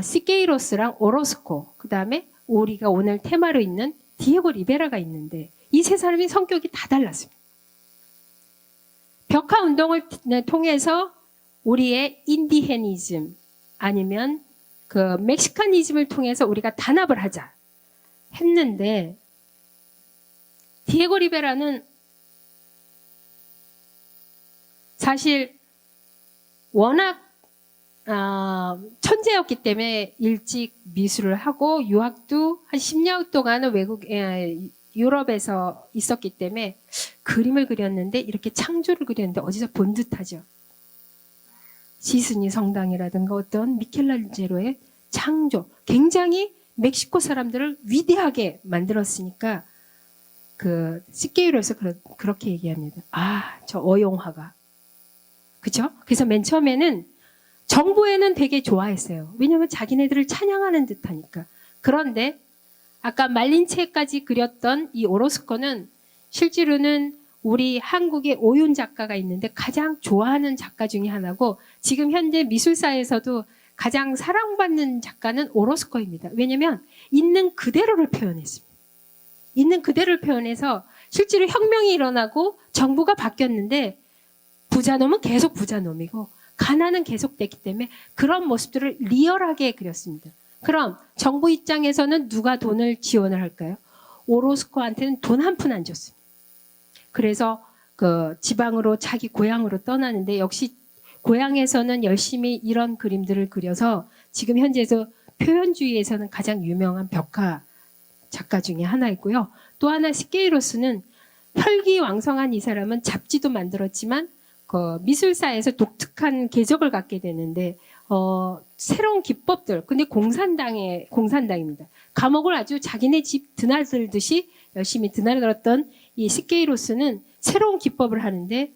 시케이로스랑 오로스코 그 다음에 우리가 오늘 테마로 있는 디에고 리베라가 있는데 이 3사람이 성격이 다 달랐습니다. 벽화 운동을 통해서 우리의 인디헤니즘 아니면 그 멕시카니즘을 통해서 우리가 단합을 하자 했는데 디에고 리베라는 사실 워낙 천재였기 때문에 일찍 미술을 하고 유학도 한 10년 동안은 유럽에서 있었기 때문에 그림을 그렸는데 이렇게 창조를 그렸는데 어디서 본 듯하죠. 시스니 성당이라든가 어떤 미켈란젤로의 창조, 굉장히 멕시코 사람들을 위대하게 만들었으니까 그 시케이로에서 그렇게 얘기합니다. 아, 저 어용화가. 그죠? 그래서 맨 처음에는 정부에는 되게 좋아했어요. 왜냐하면 자기네들을 찬양하는 듯하니까. 그런데 아까 말린체까지 그렸던 이 오로스코는 실제로는 우리 한국의 오윤 작가가 있는데 가장 좋아하는 작가 중에 하나고 지금 현재 미술사에서도 가장 사랑받는 작가는 오로스코입니다. 왜냐하면 있는 그대로를 표현했습니다. 있는 그대로를 표현해서 실제로 혁명이 일어나고 정부가 바뀌었는데 부자놈은 계속 부자놈이고 가난은 계속됐기 때문에 그런 모습들을 리얼하게 그렸습니다. 그럼 정부 입장에서는 누가 돈을 지원을 할까요? 오로스코한테는 돈 한 푼 안 줬습니다. 그래서 그 지방으로 자기 고향으로 떠나는데 역시 고향에서는 열심히 이런 그림들을 그려서 지금 현재에서 표현주의에서는 가장 유명한 벽화 작가 중에 하나이고요. 또 하나 시케이로스는 혈기왕성한 이 사람은 잡지도 만들었지만 그 미술사에서 독특한 궤적을 갖게 되는데 새로운 기법들. 근데 공산당입니다. 감옥을 아주 자기네 집 드나들듯이 열심히 드나들었던 이 시케이로스는 새로운 기법을 하는데,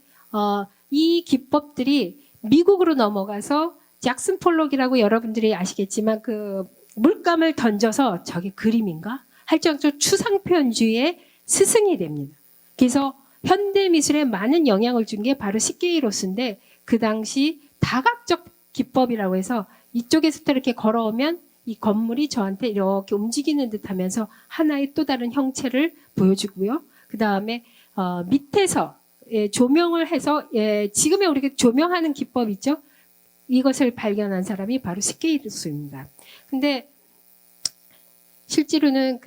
이 기법들이 미국으로 넘어가서 잭슨 폴록이라고 여러분들이 아시겠지만 그 물감을 던져서 저게 그림인가? 할 정도로 추상표현주의의 스승이 됩니다. 그래서 현대 미술에 많은 영향을 준 게 바로 시케이로스인데, 그 당시 다각적 기법이라고 해서 이쪽에서부터 이렇게 걸어오면 이 건물이 저한테 이렇게 움직이는 듯 하면서 하나의 또 다른 형체를 보여주고요. 그 다음에 밑에서 조명을 해서 지금의 우리가 조명하는 기법 있죠? 이것을 발견한 사람이 바로 시케이로스입니다. 근데 실제로는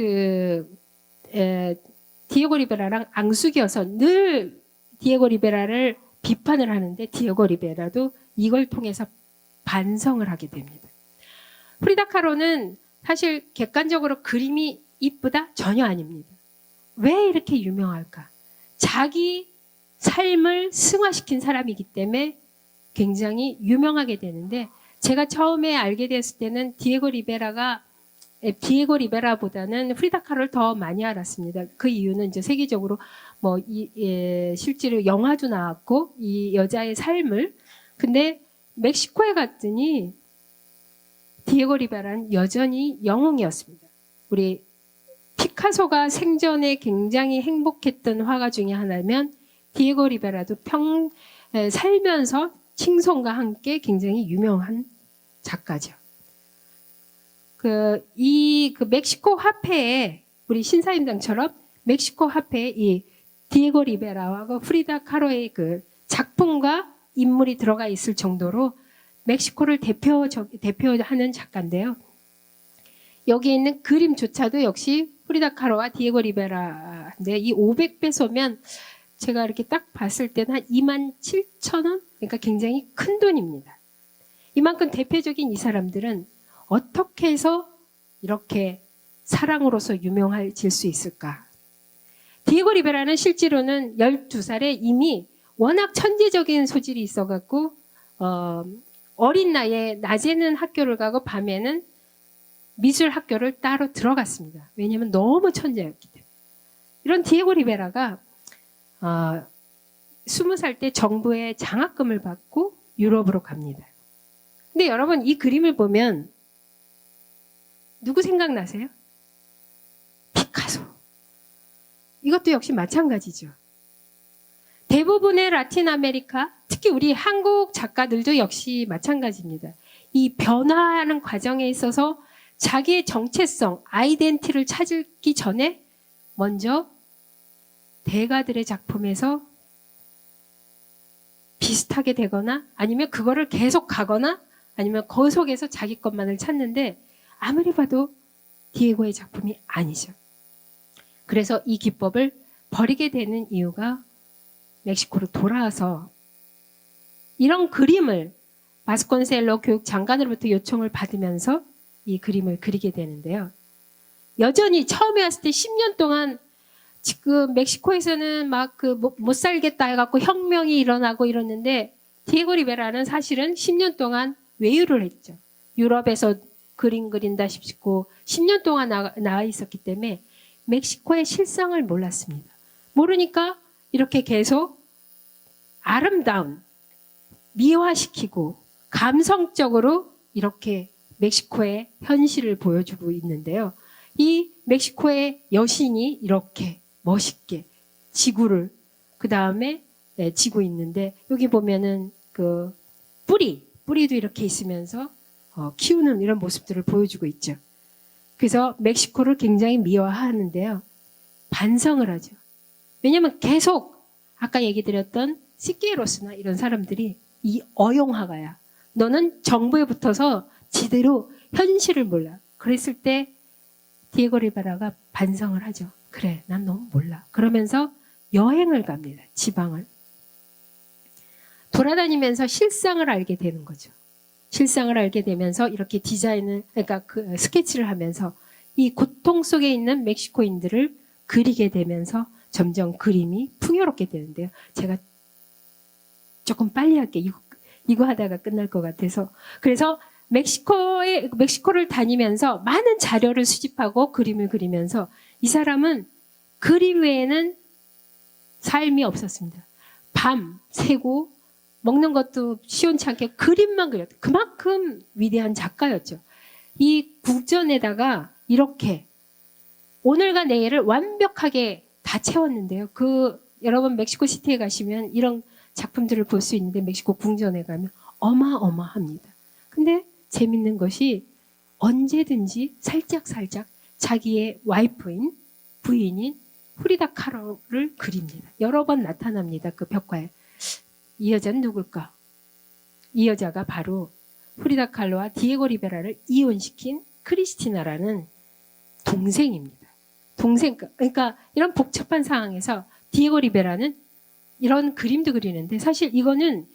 디에고 리베라랑 앙숙이어서 늘 디에고 리베라를 비판을 하는데, 디에고 리베라도 이걸 통해서 반성을 하게 됩니다. 프리다 카로는 사실 객관적으로 그림이 이쁘다? 전혀 아닙니다. 왜 이렇게 유명할까? 자기 삶을 승화시킨 사람이기 때문에 굉장히 유명하게 되는데, 제가 처음에 알게 됐을 때는 디에고 리베라보다는 프리다 카로를 더 많이 알았습니다. 그 이유는 이제 세계적으로 실제로 영화도 나왔고 이 여자의 삶을, 근데 멕시코에 갔더니 디에고 리베라는 여전히 영웅이었습니다. 우리 피카소가 생전에 굉장히 행복했던 화가 중에 하나면 디에고 리베라도 살면서 칭송과 함께 굉장히 유명한 작가죠. 그 멕시코 화폐에, 우리 신사임당처럼 멕시코 화폐에 이 디에고 리베라와 프리다 카로의 그 작품과 인물이 들어가 있을 정도로 멕시코를 대표하는 작가인데요. 여기 있는 그림조차도 역시 프리다 카로와 디에고 리베라인데, 이 500페소면 제가 이렇게 딱 봤을 때는 한 27,000원? 그러니까 굉장히 큰 돈입니다. 이만큼 대표적인 이 사람들은 어떻게 해서 이렇게 사랑으로서 유명해질 수 있을까? 디에고 리베라는 실제로는 12살에 이미 워낙 천재적인 소질이 있어갖고 어린 나이에 낮에는 학교를 가고 밤에는 미술 학교를 따로 들어갔습니다. 왜냐하면 너무 천재였기 때문에. 이런 디에고 리베라가 20살 때 정부의 장학금을 받고 유럽으로 갑니다. 근데 여러분, 이 그림을 보면 누구 생각나세요? 피카소. 이것도 역시 마찬가지죠. 대부분의 라틴 아메리카, 특히 우리 한국 작가들도 역시 마찬가지입니다. 이 변화하는 과정에 있어서 자기의 정체성, 아이덴티티를 찾기 전에 먼저 대가들의 작품에서 비슷하게 되거나 아니면 그거를 계속 가거나 아니면 그 속에서 자기 것만을 찾는데, 아무리 봐도 디에고의 작품이 아니죠. 그래서 이 기법을 버리게 되는 이유가 멕시코로 돌아와서 이런 그림을 바스콘셀로 교육 장관으로부터 요청을 받으면서 이 그림을 그리게 되는데요. 여전히 처음에 왔을 때 10년 동안 지금 멕시코에서는 막 못 살겠다 해갖고 혁명이 일어나고 이러는데, 디에고 리베라는 사실은 10년 동안 외유를 했죠. 유럽에서 그림 그린다 싶고 10년 동안 나와 있었기 때문에 멕시코의 실상을 몰랐습니다. 모르니까 이렇게 계속 아름다운, 미화시키고 감성적으로 이렇게 멕시코의 현실을 보여주고 있는데요. 이 멕시코의 여신이 이렇게 멋있게 지구를 그 다음에 지고 있는데, 여기 보면은 그 뿌리도 이렇게 있으면서 키우는 이런 모습들을 보여주고 있죠. 그래서 멕시코를 굉장히 미화하는데요. 반성을 하죠. 왜냐하면 계속 아까 얘기 드렸던 시케이로스나 이런 사람들이 이 어용화가야. 너는 정부에 붙어서 지대로 현실을 몰라. 그랬을 때 디에고 리베라가 반성을 하죠. 그래, 난 너무 몰라. 그러면서 여행을 갑니다. 지방을. 돌아다니면서 실상을 알게 되는 거죠. 실상을 알게 되면서 이렇게 그러니까 그 스케치를 하면서 이 고통 속에 있는 멕시코인들을 그리게 되면서 점점 그림이 풍요롭게 되는데요. 제가 조금 빨리 할게요. 이거 하다가 끝날 것 같아서. 그래서 멕시코를 다니면서 많은 자료를 수집하고 그림을 그리면서 이 사람은 그림 외에는 삶이 없었습니다. 밤 새고 먹는 것도 시원찮게 그림만 그렸다. 그만큼 위대한 작가였죠. 이 국전에다가 이렇게 오늘과 내일을 완벽하게 다 채웠는데요. 여러분 멕시코 시티에 가시면 이런 작품들을 볼 수 있는데 멕시코 궁전에 가면 어마어마합니다. 근데 재밌는 것이 언제든지 살짝살짝 자기의 와이프인 부인인 프리다 카로를 그립니다. 여러 번 나타납니다. 그 벽화에. 이 여자는 누굴까? 이 여자가 바로 프리다 칼로와 디에고 리베라를 이혼시킨 크리스티나라는 동생입니다. 동생, 그러니까 이런 복잡한 상황에서 디에고 리베라는 이런 그림도 그리는데 사실 이거는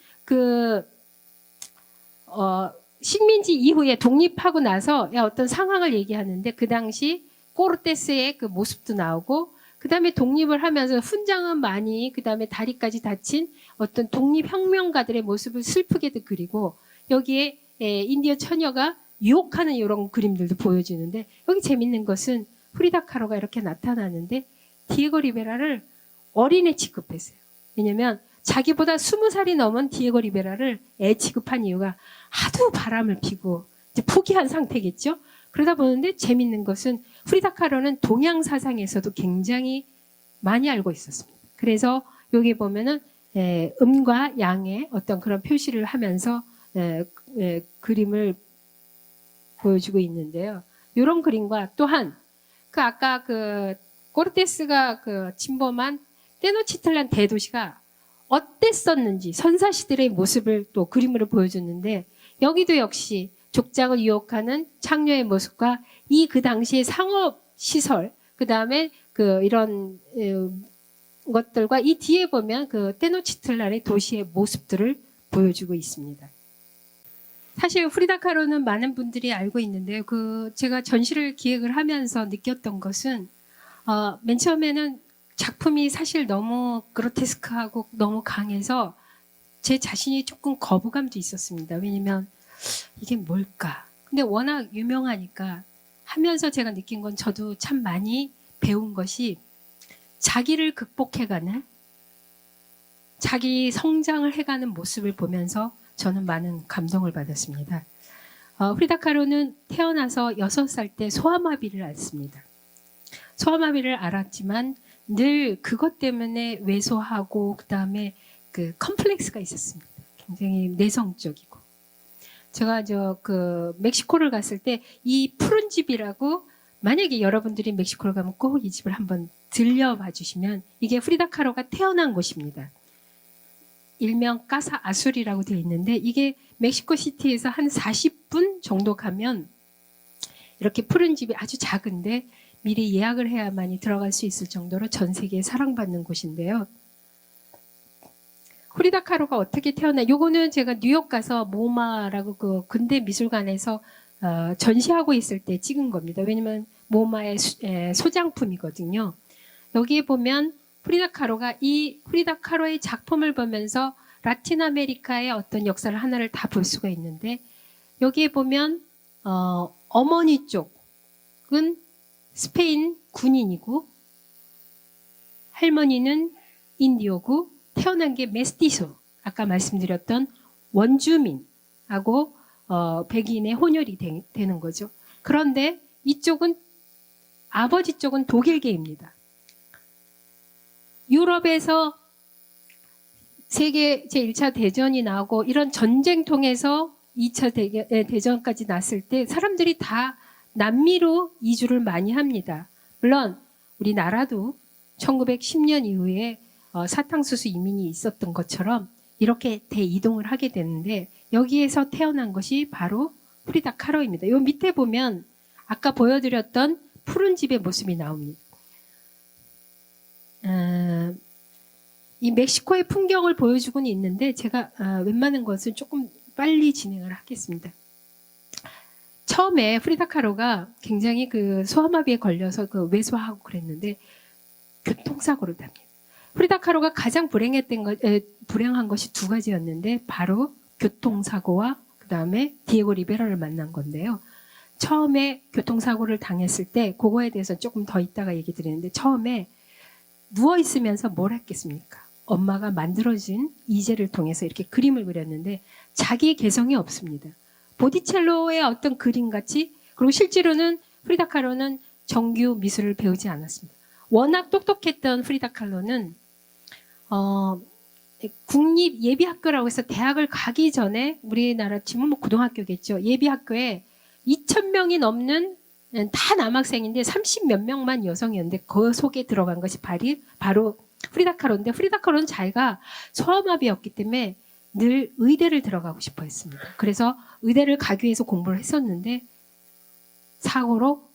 식민지 이후에 독립하고 나서 어떤 상황을 얘기하는데 그 당시 코르테스의 그 모습도 나오고 그 다음에 독립을 하면서 훈장은 많이 그 다음에 다리까지 다친 어떤 독립혁명가들의 모습을 슬프게도 그리고 여기에 인디어 처녀가 유혹하는 이런 그림들도 보여주는데 여기 재밌는 것은 프리다 카로가 이렇게 나타나는데 디에고 리베라를 어린애 취급했어요. 왜냐면 자기보다 20살이 넘은 디에고 리베라를 애 취급한 이유가 하도 바람을 피고 이제 포기한 상태겠죠. 그러다 보는데 재밌는 것은 프리다 카로는 동양 사상에서도 굉장히 많이 알고 있었습니다. 그래서 여기 보면은 음과 양의 어떤 그런 표시를 하면서 그림을 보여주고 있는데요. 이런 그림과 또한 아까 코르테스가 침범한 테노치틀란 대도시가 어땠었는지 선사시들의 모습을 또 그림으로 보여줬는데 여기도 역시 족장을 유혹하는 창녀의 모습과 그 당시의 상업 시설 그 다음에 이런 것들과 이 뒤에 보면 테노치틀란의 도시의 모습들을 보여주고 있습니다. 사실 프리다 카로는 많은 분들이 알고 있는데요. 제가 전시를 기획을 하면서 느꼈던 것은 맨 처음에는 작품이 사실 너무 그로테스크하고 너무 강해서 제 자신이 조금 거부감도 있었습니다. 왜냐면 이게 뭘까? 근데 워낙 유명하니까 하면서 제가 느낀 건 저도 참 많이 배운 것이 자기를 극복해가는 자기 성장을 해가는 모습을 보면서 저는 많은 감동을 받았습니다. 프리다 카로는 태어나서 6살 때 소아마비를 앓습니다. 소아마비를 앓았지만 늘 그것 때문에 왜소하고 그다음에 컴플렉스가 있었습니다. 굉장히 내성적이고. 제가 멕시코를 갔을 때 이 푸른 집이라고 만약에 여러분들이 멕시코를 가면 꼭 이 집을 한번 들려봐 주시면 이게 프리다 카로가 태어난 곳입니다. 일명 까사 아술이라고 되어 있는데 이게 멕시코 시티에서 한 40분 정도 가면 이렇게 푸른 집이 아주 작은데 미리 예약을 해야만이 들어갈 수 있을 정도로 전 세계에 사랑받는 곳인데요. 프리다 카로가 어떻게 요거는 제가 뉴욕 가서 모마라고 근대 미술관에서 전시하고 있을 때 찍은 겁니다. 왜냐면 모마의 소장품이거든요. 여기에 보면 프리다 카로가 이 프리다 카로의 작품을 보면서 라틴 아메리카의 어떤 역사를 하나를 다 볼 수가 있는데 여기에 보면 어머니 쪽은 스페인 군인이고 할머니는 인디오고 태어난 게 메스티소 아까 말씀드렸던 원주민하고 백인의 혼혈이 되는 거죠. 그런데 이쪽은 아버지 쪽은 독일계입니다. 유럽에서 세계 제1차 대전이 나오고 이런 전쟁 통해서 2차 대전까지 났을 때 사람들이 다 남미로 이주를 많이 합니다. 물론 우리나라도 1910년 이후에 사탕수수 이민이 있었던 것처럼 이렇게 대이동을 하게 되는데 여기에서 태어난 것이 바로 프리다 카로입니다. 요 밑에 보면 아까 보여드렸던 푸른 집의 모습이 나옵니다. 이 멕시코의 풍경을 보여주고는 있는데 제가 웬만한 것은 조금 빨리 진행을 하겠습니다. 처음에 프리다 카로가 굉장히 소아마비에 걸려서 왜소하고 그랬는데 교통사고를 답니다. 프리다 카로가 가장 불행한 것이 두 가지였는데 바로 교통사고와 그다음에 디에고 리베라를 만난 건데요. 처음에 교통사고를 당했을 때 그거에 대해서 조금 더 이따가 얘기 드리는데 처음에 누워 있으면서 뭘 했겠습니까? 엄마가 만들어진 이젤을 통해서 이렇게 그림을 그렸는데 자기 개성이 없습니다. 보티첼로의 어떤 그림같이 그리고 실제로는 프리다 칼로는 정규 미술을 배우지 않았습니다. 워낙 똑똑했던 프리다 칼로는 국립 예비학교라고 해서 대학을 가기 전에 우리나라 치면 뭐 고등학교겠죠. 예비학교에 2,000명이 넘는 다 남학생인데 30몇 명만 여성이었는데 그 속에 들어간 것이 바로 프리다 칼로인데 프리다 칼로는 자기가 소아마비였기 때문에 늘 의대를 들어가고 싶어 했습니다. 그래서 의대를 가기 위해서 공부를 했었는데 사고로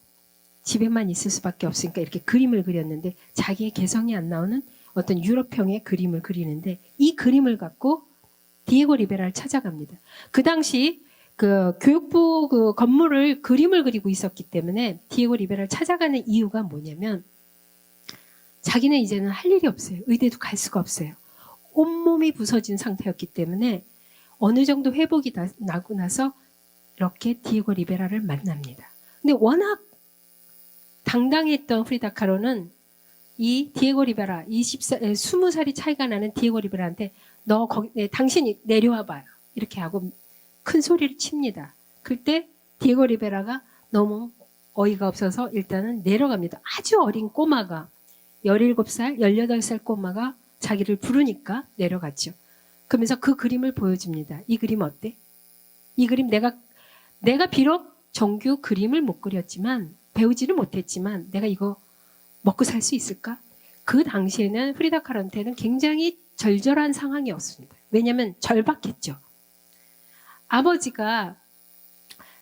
집에만 있을 수밖에 없으니까 이렇게 그림을 그렸는데 자기의 개성이 안 나오는 어떤 유럽형의 그림을 그리는데 이 그림을 갖고 디에고 리베라를 찾아갑니다. 그 당시 그 교육부 그 건물을 그림을 그리고 있었기 때문에 디에고 리베라를 찾아가는 이유가 뭐냐면 자기는 이제는 할 일이 없어요. 의대도 갈 수가 없어요. 온몸이 부서진 상태였기 때문에 어느 정도 회복이 나고 나서 이렇게 디에고 리베라를 만납니다. 근데 워낙 당당했던 프리다 칼로는 이 디에고 리베라 20살이 차이가 나는 디에고 리베라한테 너 거기 당신이 내려와 봐요. 이렇게 하고 큰 소리를 칩니다. 그때 디에고 리베라가 너무 어이가 없어서 일단은 내려갑니다. 아주 어린 꼬마가 17살, 18살 꼬마가 자기를 부르니까 내려갔죠. 그러면서 그 그림을 보여줍니다. 이 그림 어때? 이 그림 내가 비록 정규 그림을 못 그렸지만 배우지는 못했지만 내가 이거 먹고 살 수 있을까? 그 당시에는 프리다 칼로한테는 굉장히 절절한 상황이었습니다. 왜냐하면 절박했죠. 아버지가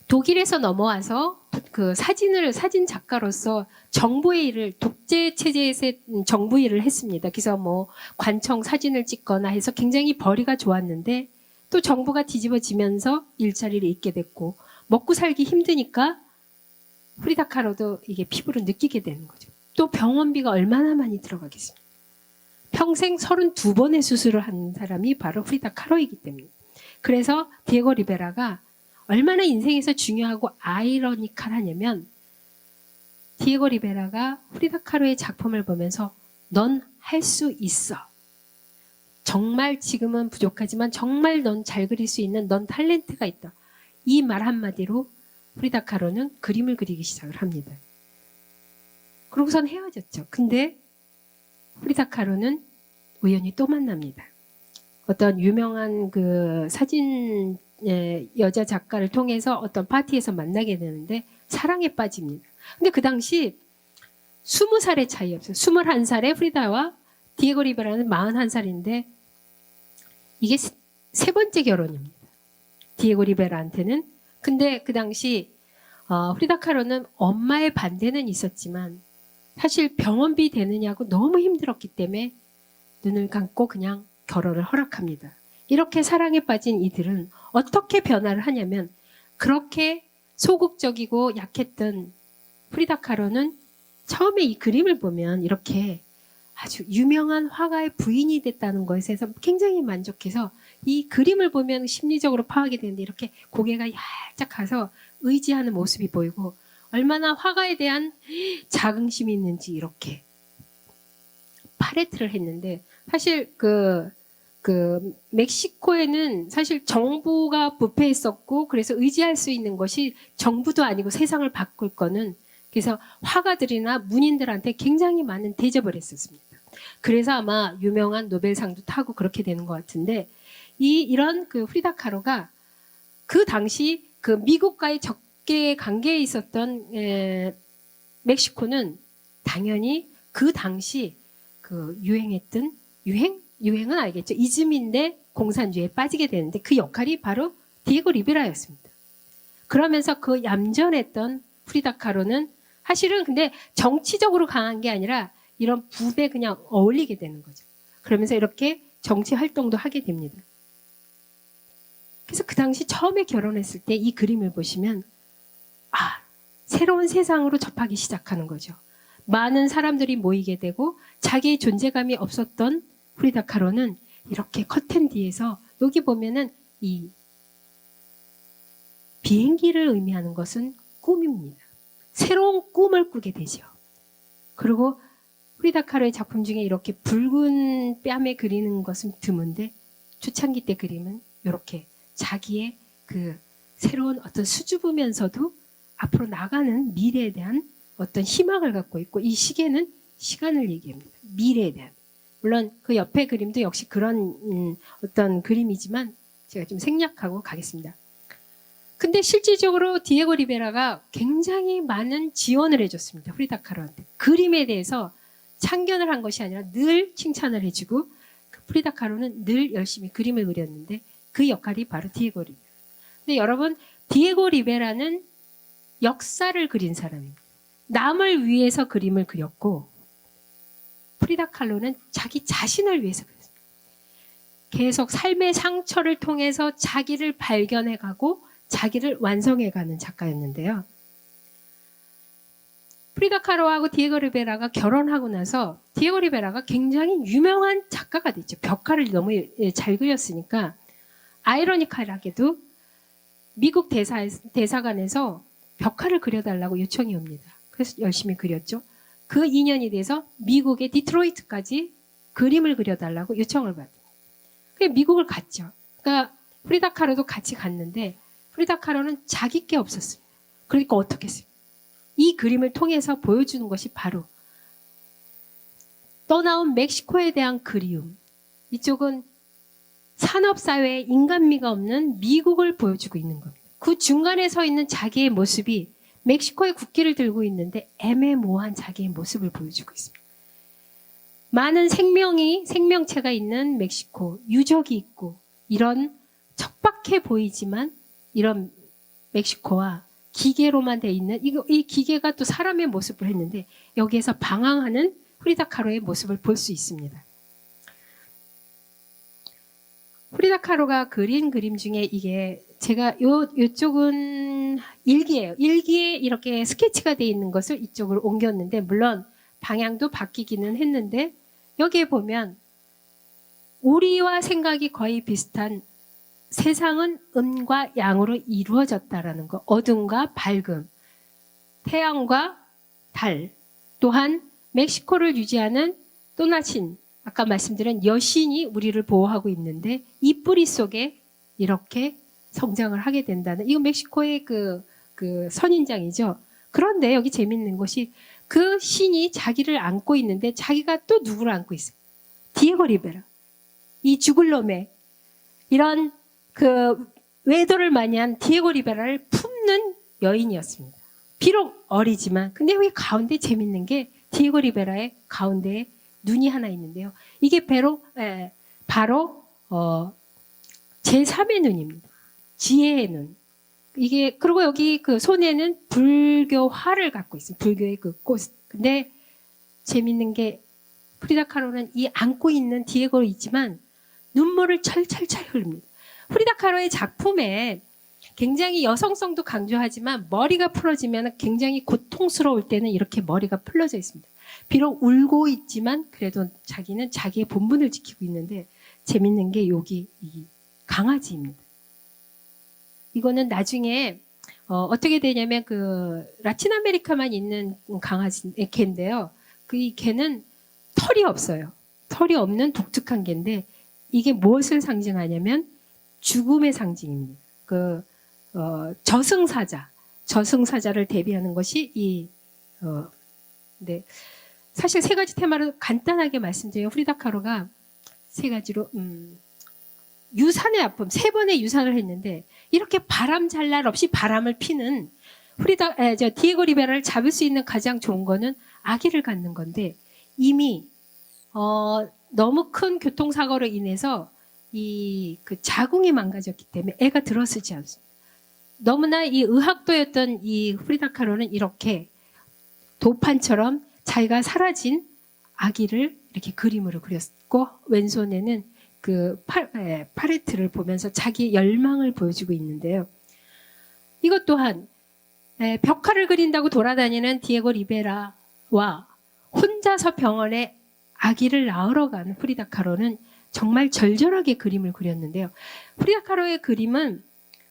독일에서 넘어와서 그 사진 작가로서 정부의 일을 독재 체제에서 정부 일을 했습니다. 그래서 뭐 관청 사진을 찍거나 해서 굉장히 벌이가 좋았는데 또 정부가 뒤집어지면서 일자리를 잃게 됐고 먹고 살기 힘드니까 프리다 칼로도 이게 피부로 느끼게 되는 거죠. 또 병원비가 얼마나 많이 들어가겠습니까? 평생 32번의 수술을 한 사람이 바로 프리다 칼로이기 때문에. 그래서 디에고 리베라가 얼마나 인생에서 중요하고 아이러니컬하냐면 디에고 리베라가 프리다 칼로의 작품을 보면서 넌 할 수 있어. 정말 지금은 부족하지만 정말 넌 잘 그릴 수 있는 넌 탤런트가 있다. 이 말 한마디로 프리다 칼로는 그림을 그리기 시작을 합니다. 그러고선 헤어졌죠. 근데 프리다 칼로는 우연히 또 만납니다. 어떤 유명한 그 사진 여자 작가를 통해서 어떤 파티에서 만나게 되는데 사랑에 빠집니다. 근데 그 당시 20살의 차이였어요. 21살의 프리다와 디에고 리베라는 41살인데 이게 세 번째 결혼입니다. 디에고 리베라한테는. 근데 그 당시 프리다 칼로는 엄마의 반대는 있었지만 사실 병원비 되느냐고 너무 힘들었기 때문에 눈을 감고 그냥 결혼을 허락합니다. 이렇게 사랑에 빠진 이들은 어떻게 변화를 하냐면 그렇게 소극적이고 약했던 프리다 칼로는 처음에 이 그림을 보면 이렇게 아주 유명한 화가의 부인이 됐다는 것에 서 굉장히 만족해서 이 그림을 보면 심리적으로 파악이 되는데 이렇게 고개가 살짝 가서 의지하는 모습이 보이고 얼마나 화가에 대한 자긍심이 있는지 이렇게 파레트를 했는데 사실 그 멕시코에는 사실 정부가 부패했었고 그래서 의지할 수 있는 것이 정부도 아니고 세상을 바꿀 거는 그래서 화가들이나 문인들한테 굉장히 많은 대접을 했었습니다. 그래서 아마 유명한 노벨상도 타고 그렇게 되는 것 같은데 이런 그 프리다 칼로가 그 당시 그 미국과의 적계 관계에 있었던 멕시코는 당연히 그 당시 그 유행했던 유행은 알겠죠. 이즘인데 공산주의에 빠지게 되는데 그 역할이 바로 디에고 리베라였습니다. 그러면서 그 얌전했던 프리다 칼로는 사실은 근데 정치적으로 강한 게 아니라 이런 부에 그냥 어울리게 되는 거죠. 그러면서 이렇게 정치 활동도 하게 됩니다. 그래서 그 당시 처음에 결혼했을 때 이 그림을 보시면 새로운 세상으로 접하기 시작하는 거죠. 많은 사람들이 모이게 되고 자기의 존재감이 없었던 프리다 칼로는 이렇게 커튼 뒤에서 여기 보면은 이 비행기를 의미하는 것은 꿈입니다. 새로운 꿈을 꾸게 되죠. 그리고 프리다 칼로의 작품 중에 이렇게 붉은 뺨에 그리는 것은 드문데 초창기 때 그림은 이렇게 자기의 그 새로운 어떤 수줍으면서도 앞으로 나가는 미래에 대한 어떤 희망을 갖고 있고, 이 시계는 시간을 얘기합니다. 미래에 대한. 물론 그 옆에 그림도 역시 그런 어떤 그림이지만 제가 좀 생략하고 가겠습니다. 근데 실질적으로 디에고 리베라가 굉장히 많은 지원을 해줬습니다. 프리다 칼로한테. 그림에 대해서 참견을 한 것이 아니라 늘 칭찬을 해주고, 그 프리다 칼로는 늘 열심히 그림을 그렸는데 그 역할이 바로 디에고 리베라. 근데 여러분, 디에고 리베라는 역사를 그린 사람입니다. 남을 위해서 그림을 그렸고, 프리다 칼로는 자기 자신을 위해서 그렸습니다. 계속 삶의 상처를 통해서 자기를 발견해가고 자기를 완성해가는 작가였는데요. 프리다 칼로하고 디에고 리베라가 결혼하고 나서 디에고 리베라가 굉장히 유명한 작가가 됐죠. 벽화를 너무 잘 그렸으니까. 아이러니컬하게도 미국 대사관에서 벽화를 그려달라고 요청이 옵니다. 그래서 열심히 그렸죠. 그 2년이 돼서 미국의 디트로이트까지 그림을 그려달라고 요청을 받아요. 그래서 미국을 갔죠. 그러니까 프리다 칼로도 같이 갔는데 프리다 칼로는 자기 게 없었습니다. 그러니까 어떻게 했어요? 이 그림을 통해서 보여주는 것이 바로 떠나온 멕시코에 대한 그리움. 이쪽은 산업사회에 인간미가 없는 미국을 보여주고 있는 겁니다. 그 중간에 서 있는 자기의 모습이 멕시코의 국기를 들고 있는데 애매모호한 자기의 모습을 보여주고 있습니다. 많은 생명체가 있는 멕시코, 유적이 있고 이런 척박해 보이지만 이런 멕시코와 기계로만 돼 있는 이 기계가 또 사람의 모습을 했는데 여기에서 방황하는 프리다 칼로의 모습을 볼 수 있습니다. 프리다 칼로가 그린 그림 중에 이게 제가 요쪽은 일기예요. 일기에 이렇게 스케치가 돼 있는 것을 이쪽으로 옮겼는데 물론 방향도 바뀌기는 했는데 여기에 보면 우리와 생각이 거의 비슷한 세상은 음과 양으로 이루어졌다라는 거. 어둠과 밝음, 태양과 달, 또한 멕시코를 유지하는 또나신, 아까 말씀드린 여신이 우리를 보호하고 있는데 이 뿌리 속에 이렇게 성장을 하게 된다는, 이거 멕시코의 그 선인장이죠. 그런데 여기 재밌는 것이 그 신이 자기를 안고 있는데 자기가 또 누구를 안고 있어요? 디에고 리베라. 이 죽을 놈의 이런 그 외도를 많이 한 디에고 리베라를 품는 여인이었습니다. 비록 어리지만, 근데 여기 가운데 재밌는 게 디에고 리베라의 가운데에 눈이 하나 있는데요. 이게 바로 제3의 눈입니다. 지혜의 눈. 이게 그리고 여기 그 손에는 불교 화를 갖고 있어요. 불교의 그 꽃. 근데 재밌는 게 프리다 칼로는 이 안고 있는 디에고를 있지만 눈물을 철철철 흘립니다. 프리다 칼로의 작품에 굉장히 여성성도 강조하지만 머리가 풀어지면 굉장히 고통스러울 때는 이렇게 머리가 풀러져 있습니다. 비록 울고 있지만 그래도 자기는 자기의 본분을 지키고 있는데 재밌는 게 여기 이 강아지입니다. 이거는 나중에 어떻게 되냐면 그 라틴 아메리카만 있는 강아지 개인데요. 이 개는 털이 없어요. 털이 없는 독특한 개인데 이게 무엇을 상징하냐면 죽음의 상징입니다. 저승사자를 대비하는 것이 네. 사실 세 가지 테마를 간단하게 말씀드려요. 프리다 칼로가 세 가지로 유산의 아픔, 3번의 유산을 했는데 이렇게 바람 잘 날 없이 바람을 피는 디에고 리베라를 잡을 수 있는 가장 좋은 거는 아기를 갖는 건데 이미 너무 큰 교통사고로 인해서 그 자궁이 망가졌기 때문에 애가 들어서지 않습니다. 너무나 이 의학도였던 이 프리다 칼로는 이렇게 도판처럼 자기가 사라진 아기를 이렇게 그림으로 그렸고 왼손에는 그 팔레트를 보면서 자기의 열망을 보여주고 있는데요. 이것 또한 벽화를 그린다고 돌아다니는 디에고 리베라와 혼자서 병원에 아기를 낳으러 가는 프리다 칼로는 정말 절절하게 그림을 그렸는데요. 프리다 kah로의 그림은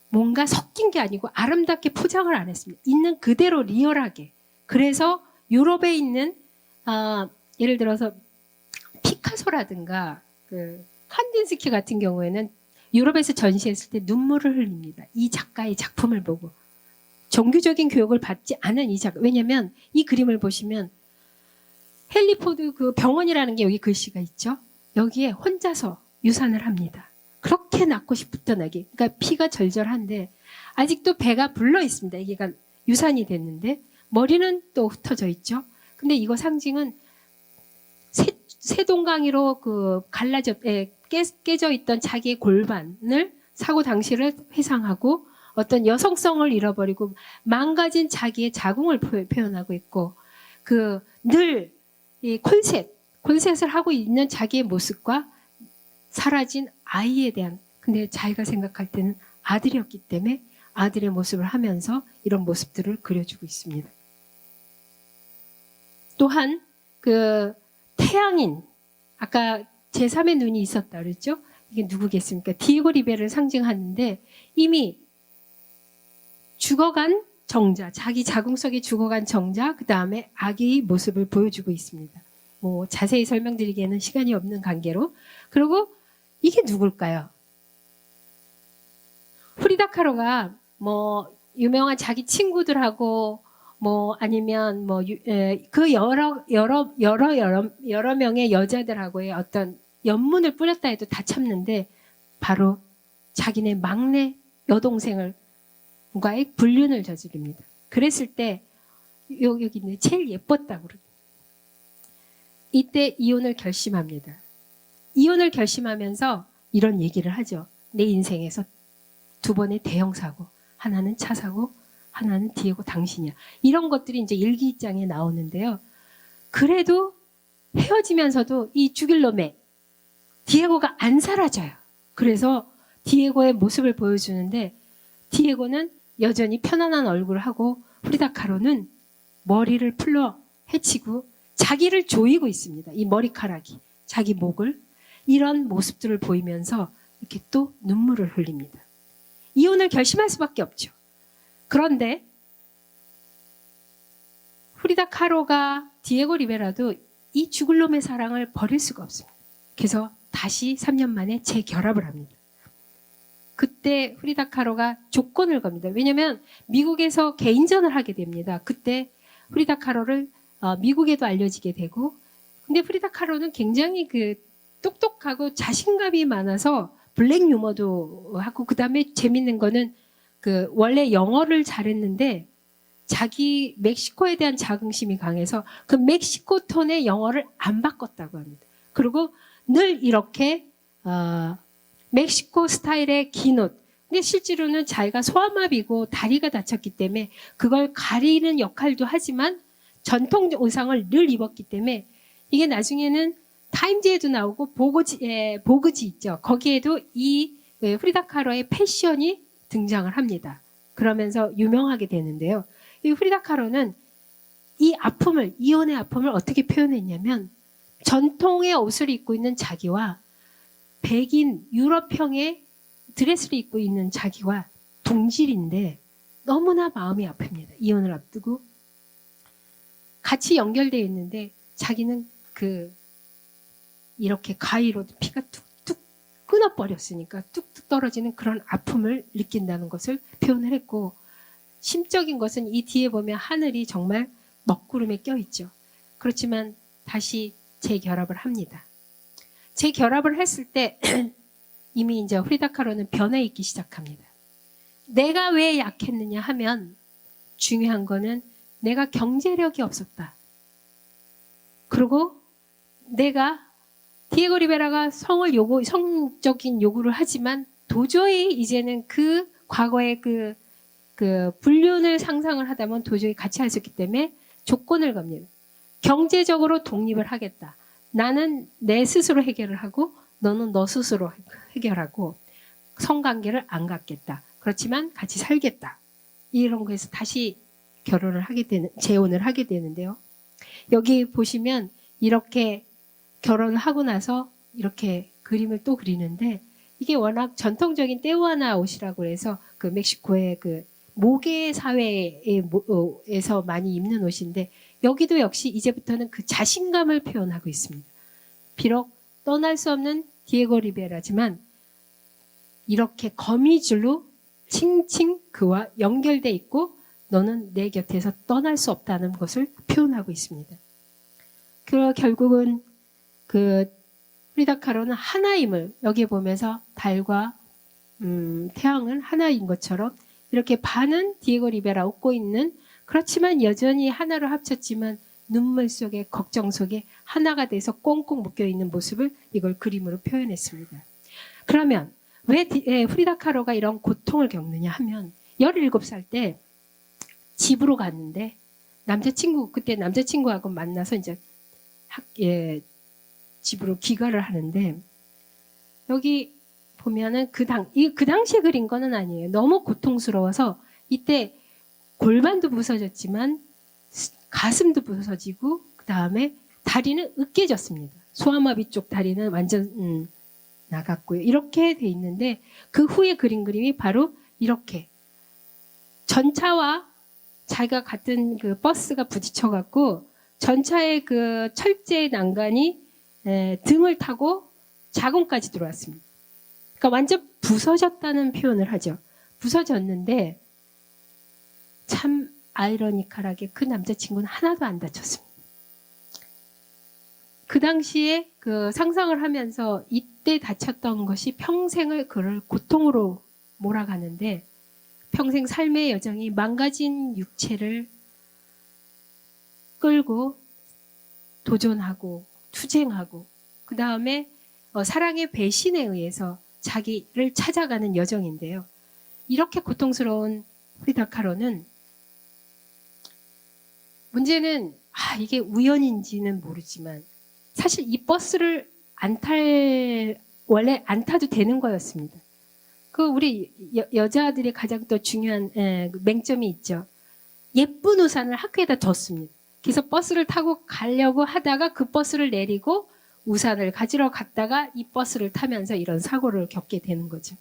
뭔가 섞인 게 아니고 아름답게 포장을 안 했습니다. 있는 그대로 리얼하게. 그래서 유럽에 있는 예를 들어서 피카소라든가 그 칸딘스키 같은 경우에는 유럽에서 전시했을 때 눈물을 흘립니다. 이 작가의 작품을 보고. 정규적인 교육을 받지 않은 이 작가. 왜냐하면 이 그림을 보시면 헨리 포드 그 병원이라는 게 여기 글씨가 있죠. 여기에 혼자서 유산을 합니다. 그렇게 낳고 싶었던 아기. 그러니까 피가 절절한데 아직도 배가 불러 있습니다. 아기가 유산이 됐는데 머리는 또 흩어져 있죠. 근데 이거 상징은 세동강이로 그 깨져 있던 자기의 골반을 사고 당시를 회상하고 어떤 여성성을 잃어버리고 망가진 자기의 자궁을 표현하고 있고 그 늘 이 콘셋을 하고 있는 자기의 모습과 사라진 아이에 대한 근데 자기가 생각할 때는 아들이었기 때문에 아들의 모습을 하면서 이런 모습들을 그려주고 있습니다. 또한 그 태양인 아까 제3의 눈이 있었다 그랬죠? 이게 누구겠습니까? 디에고 리베라를 상징하는데 이미 죽어간 정자, 자기 자궁 속에 죽어간 정자, 그 다음에 아기의 모습을 보여주고 있습니다. 뭐 자세히 설명드리기에는 시간이 없는 관계로. 그리고 이게 누굴까요? 프리다 kah로가 뭐 유명한 자기 친구들하고 뭐 아니면 뭐 그 여러 명의 여자들하고의 어떤 연문을 뿌렸다 해도 다 참는데 바로 자기네 막내 여동생을 과의 불륜을 저지릅니다. 그랬을 때 여기 있는 제일 예뻤다고 그러고 이때 이혼을 결심합니다. 이혼을 결심하면서 이런 얘기를 하죠. 내 인생에서 두 번의 대형 사고, 하나는 차 사고, 하나는 디에고 당신이야. 이런 것들이 이제 일기장에 나오는데요. 그래도 헤어지면서도 이 죽일 놈의 디에고가 안 사라져요. 그래서 디에고의 모습을 보여주는데 디에고는 여전히 편안한 얼굴을 하고 프리다 kah로는 머리를 풀러 헤치고 자기를 조이고 있습니다. 이 머리카락이 자기 목을 이런 모습들을 보이면서 이렇게 또 눈물을 흘립니다. 이혼을 결심할 수밖에 없죠. 그런데 프리다 kah로가 디에고 리베라도 이 죽을 놈의 사랑을 버릴 수가 없습니다. 그래서 다시 3년 만에 재결합을 합니다. 그때 프리다 kah로가 조건을 겁니다. 왜냐하면 미국에서 개인전을 하게 됩니다. 그때 프리다 kah로를 미국에도 알려지게 되고 근데 프리다 kah로는 굉장히 그 똑똑하고 자신감이 많아서 블랙 유머도 하고 그다음에 재밌는 거는 그 원래 영어를 잘했는데 자기 멕시코에 대한 자긍심이 강해서 그 멕시코 톤의 영어를 안 바꿨다고 합니다. 그리고 늘 이렇게 멕시코 스타일의 긴 옷. 근데 실제로는 자기가 소아마비고 다리가 다쳤기 때문에 그걸 가리는 역할도 하지만 전통 의상을 늘 입었기 때문에 이게 나중에는 타임지에도 나오고 보그지 있죠. 거기에도 이 프리다 kah로의 패션이 등장을 합니다. 그러면서 유명하게 되는데요. 이 프리다 kah로는 이 아픔을 이혼의 아픔을 어떻게 표현했냐면 전통의 옷을 입고 있는 자기와 백인 유럽형의 드레스를 입고 있는 자기와 동질인데 너무나 마음이 아픕니다. 이혼을 앞두고 같이 연결되어 있는데 자기는 이렇게 가위로 피가 뚝뚝 끊어버렸으니까 뚝뚝 떨어지는 그런 아픔을 느낀다는 것을 표현을 했고 심적인 것은 이 뒤에 보면 하늘이 정말 먹구름에 껴있죠. 그렇지만 다시 재결합을 합니다. 재결합을 했을 때 이미 이제 프리다 kah로는 변해 있기 시작합니다. 내가 왜 약했느냐 하면 중요한 거는 내가 경제력이 없었다. 그리고 내가 디에고 리베라가 성적인 요구를 하지만 도저히 이제는 그 과거의 그 불륜을 상상을 하다 보면 도저히 같이 할 수 없기 때문에 조건을 겁니다. 경제적으로 독립을 하겠다. 나는 내 스스로 해결을 하고 너는 너 스스로 해결하고 성관계를 안 갖겠다. 그렇지만 같이 살겠다. 이런 거에서 다시 재혼을 하게 되는데요. 여기 보시면 이렇게 결혼을 하고 나서 이렇게 그림을 또 그리는데 이게 워낙 전통적인 테우아나 옷이라고 해서 그 멕시코의 그 모계 사회에서 많이 입는 옷인데 여기도 역시 이제부터는 그 자신감을 표현하고 있습니다. 비록 떠날 수 없는 디에고 리베라지만 이렇게 거미줄로 칭칭 그와 연결돼 있고 너는 내 곁에서 떠날 수 없다는 것을 표현하고 있습니다. 그 결국은 그 프리다 kahlo는 하나임을 여기 보면서 달과 태양은 하나인 것처럼 이렇게 반은 디에고 리베라 웃고 있는 그렇지만 여전히 하나로 합쳤지만 눈물 속에 걱정 속에 하나가 돼서 꽁꽁 묶여 있는 모습을 이걸 그림으로 표현했습니다. 그러면 왜 프리다 kahlo가 이런 고통을 겪느냐 하면 17살 때 집으로 갔는데 그때 남자친구하고 만나서 이제 집으로 귀가를 하는데 여기 보면은 그 당시에 그린 거는 아니에요. 너무 고통스러워서 이때 골반도 부서졌지만 가슴도 부서지고 그 다음에 다리는 으깨졌습니다. 소아마비 쪽 다리는 완전 나갔고요. 이렇게 돼 있는데 그 후에 그린 그림이 바로 이렇게 전차와 자기가 같은 그 버스가 부딪혀갖고 전차의 그 철제 난간이 등을 타고 자궁까지 들어왔습니다. 그러니까 완전 부서졌다는 표현을 하죠. 부서졌는데 참 아이러니컬하게 그 남자친구는 하나도 안 다쳤습니다. 그 당시에 그 상상을 하면서 이때 다쳤던 것이 평생을 그를 고통으로 몰아가는데 평생 삶의 여정이 망가진 육체를 끌고 도전하고 투쟁하고 그 다음에 사랑의 배신에 의해서 자기를 찾아가는 여정인데요. 이렇게 고통스러운 프리다 kahlo는 문제는 이게 우연인지는 모르지만 사실 이 버스를 원래 안 타도 되는 거였습니다. 그 우리 여자들이 가장 또 중요한 맹점이 있죠. 예쁜 우산을 학교에다 뒀습니다. 그래서 버스를 타고 가려고 하다가 그 버스를 내리고 우산을 가지러 갔다가 이 버스를 타면서 이런 사고를 겪게 되는 거죠.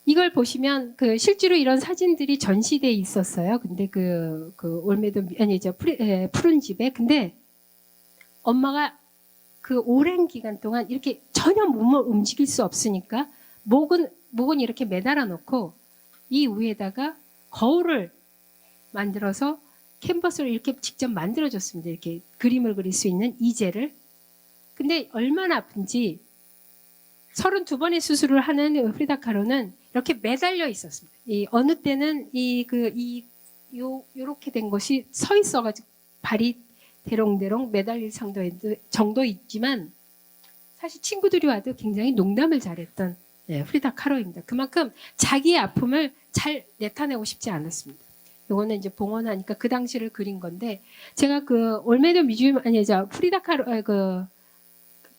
이걸 보시면 그 실제로 이런 사진들이 전시돼 있었어요. 근데 그 올메도 아니죠 푸른 집에 근데 엄마가 그 오랜 기간 동안 이렇게 전혀 몸을 움직일 수 없으니까 목은 이렇게 매달아 놓고 이 위에다가 거울을 만들어서 캔버스를 이렇게 직접 만들어줬습니다. 이렇게 그림을 그릴 수 있는 이젤을. 근데 얼마나 아픈지 32번의 수술을 하는 프리다 kahlo는 이렇게 매달려 있었습니다. 어느 때는 요렇게 된 것이 서 있어가지고 발이 대롱대롱 매달릴 정도 있지만 사실 친구들이 와도 굉장히 농담을 잘했던 프리다 kahlo입니다. 그만큼 자기의 아픔을 잘 내타내고 싶지 않았습니다. 요거는 이제 봉헌하니까 그 당시를 그린 건데 제가 그 올메도 뮤지엄 프리다 kahlo 그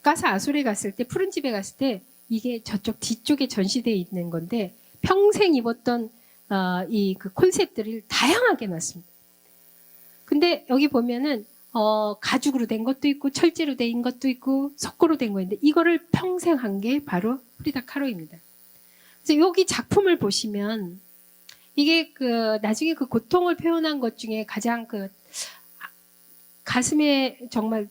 까사 아술에 갔을 때 푸른 집에 갔을 때 이게 저쪽 뒤쪽에 전시되어 있는 건데 평생 입었던 그 콘셉트를 다양하게 놨습니다. 근데 여기 보면은 가죽으로 된 것도 있고 철제로 된 것도 있고 석고로 된 거인데 이거를 평생 한 게 바로 프리다 kahlo입니다. 그래서 여기 작품을 보시면 이게 그 나중에 그 고통을 표현한 것 중에 가장 그 가슴에 정말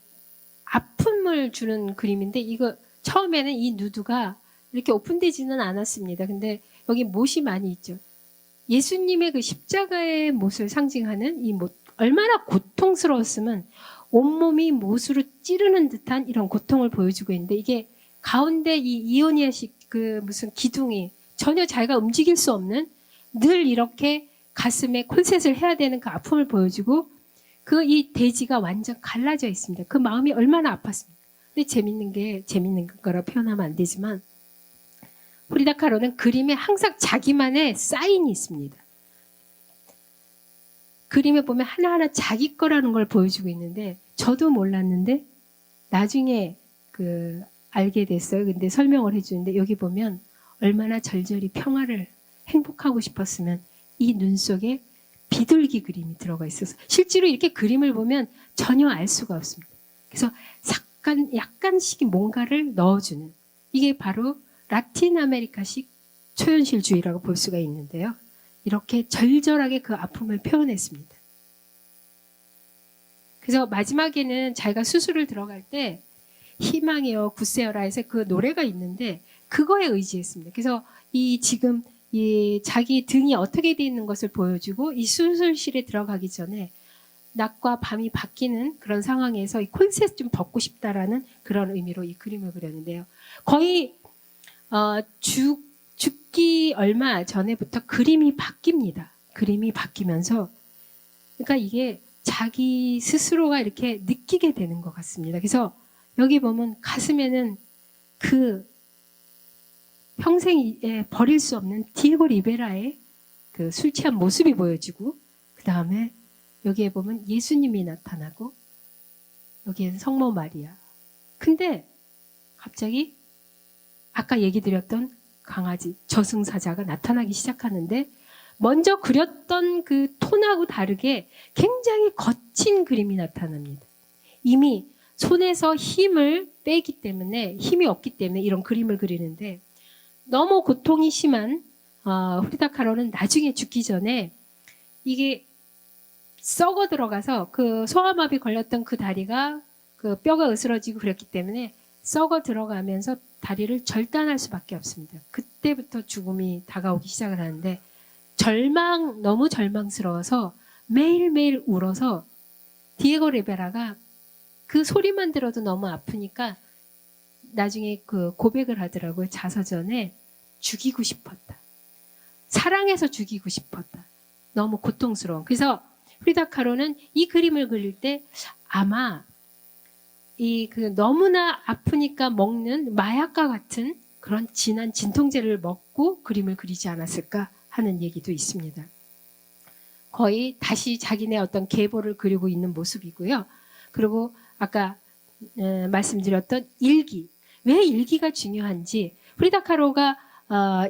아픔을 주는 그림인데 이거 처음에는 이 누드가 이렇게 오픈되지는 않았습니다. 근데 여기 못이 많이 있죠. 예수님의 그 십자가의 못을 상징하는 이 못, 얼마나 고통스러웠으면 온몸이 못으로 찌르는 듯한 이런 고통을 보여주고 있는데 이게 가운데 이 이오니아식 그 무슨 기둥이 전혀 자기가 움직일 수 없는 늘 이렇게 가슴에 콜셋을 해야 되는 그 아픔을 보여주고 그 이 대지가 완전 갈라져 있습니다. 그 마음이 얼마나 아팠습니까? 근데 재밌는 거라 표현하면 안 되지만 프리다 kahlo는 그림에 항상 자기만의 사인이 있습니다. 그림에 보면 하나하나 자기 거라는 걸 보여주고 있는데 저도 몰랐는데 나중에 알게 됐어요. 근데 설명을 해주는데 여기 보면 얼마나 절절히 평화를 행복하고 싶었으면 이 눈 속에 비둘기 그림이 들어가 있어서 실제로 이렇게 그림을 보면 전혀 알 수가 없습니다. 그래서 싹 약간씩 뭔가를 넣어주는, 이게 바로 라틴 아메리카식 초현실주의라고 볼 수가 있는데요. 이렇게 절절하게 그 아픔을 표현했습니다. 그래서 마지막에는 자기가 수술을 들어갈 때 희망이여 굳세어라 해서 그 노래가 있는데 그거에 의지했습니다. 그래서 지금 이 자기 등이 어떻게 되어 있는 것을 보여주고 이 수술실에 들어가기 전에 낮과 밤이 바뀌는 그런 상황에서 이 콘셋 좀 벗고 싶다라는 그런 의미로 이 그림을 그렸는데요. 거의 죽기 얼마 전에부터 그림이 바뀝니다. 그림이 바뀌면서 그러니까 이게 자기 스스로가 이렇게 느끼게 되는 것 같습니다. 그래서 여기 보면 가슴에는 그 평생에 버릴 수 없는 디에고 리베라의 그 술 취한 모습이 보여지고, 그 다음에 여기에 보면 예수님이 나타나고, 여기에는 성모 마리아. 근데 갑자기 아까 얘기 드렸던 강아지 저승사자가 나타나기 시작하는데, 먼저 그렸던 그 톤하고 다르게 굉장히 거친 그림이 나타납니다. 이미 손에서 힘을 빼기 때문에, 힘이 없기 때문에 이런 그림을 그리는데, 너무 고통이 심한 프리다 kahlo는 나중에 죽기 전에 이게 썩어 들어가서 그 소아마비 걸렸던 그 다리가 그 뼈가 으스러지고 그랬기 때문에 썩어 들어가면서 다리를 절단할 수밖에 없습니다. 그때부터 죽음이 다가오기 시작을 하는데, 너무 절망스러워서 매일매일 울어서 디에고 리베라가 그 소리만 들어도 너무 아프니까 나중에 그 고백을 하더라고요. 자서전에 죽이고 싶었다. 사랑해서 죽이고 싶었다. 너무 고통스러운. 그래서 프리다 kahlo는 이 그림을 그릴 때 아마 너무나 아프니까 먹는 마약과 같은 그런 진한 진통제를 먹고 그림을 그리지 않았을까 하는 얘기도 있습니다. 거의 다시 자기네 어떤 계보를 그리고 있는 모습이고요. 그리고 아까 말씀드렸던 일기. 왜 일기가 중요한지, 프리다 kahlo가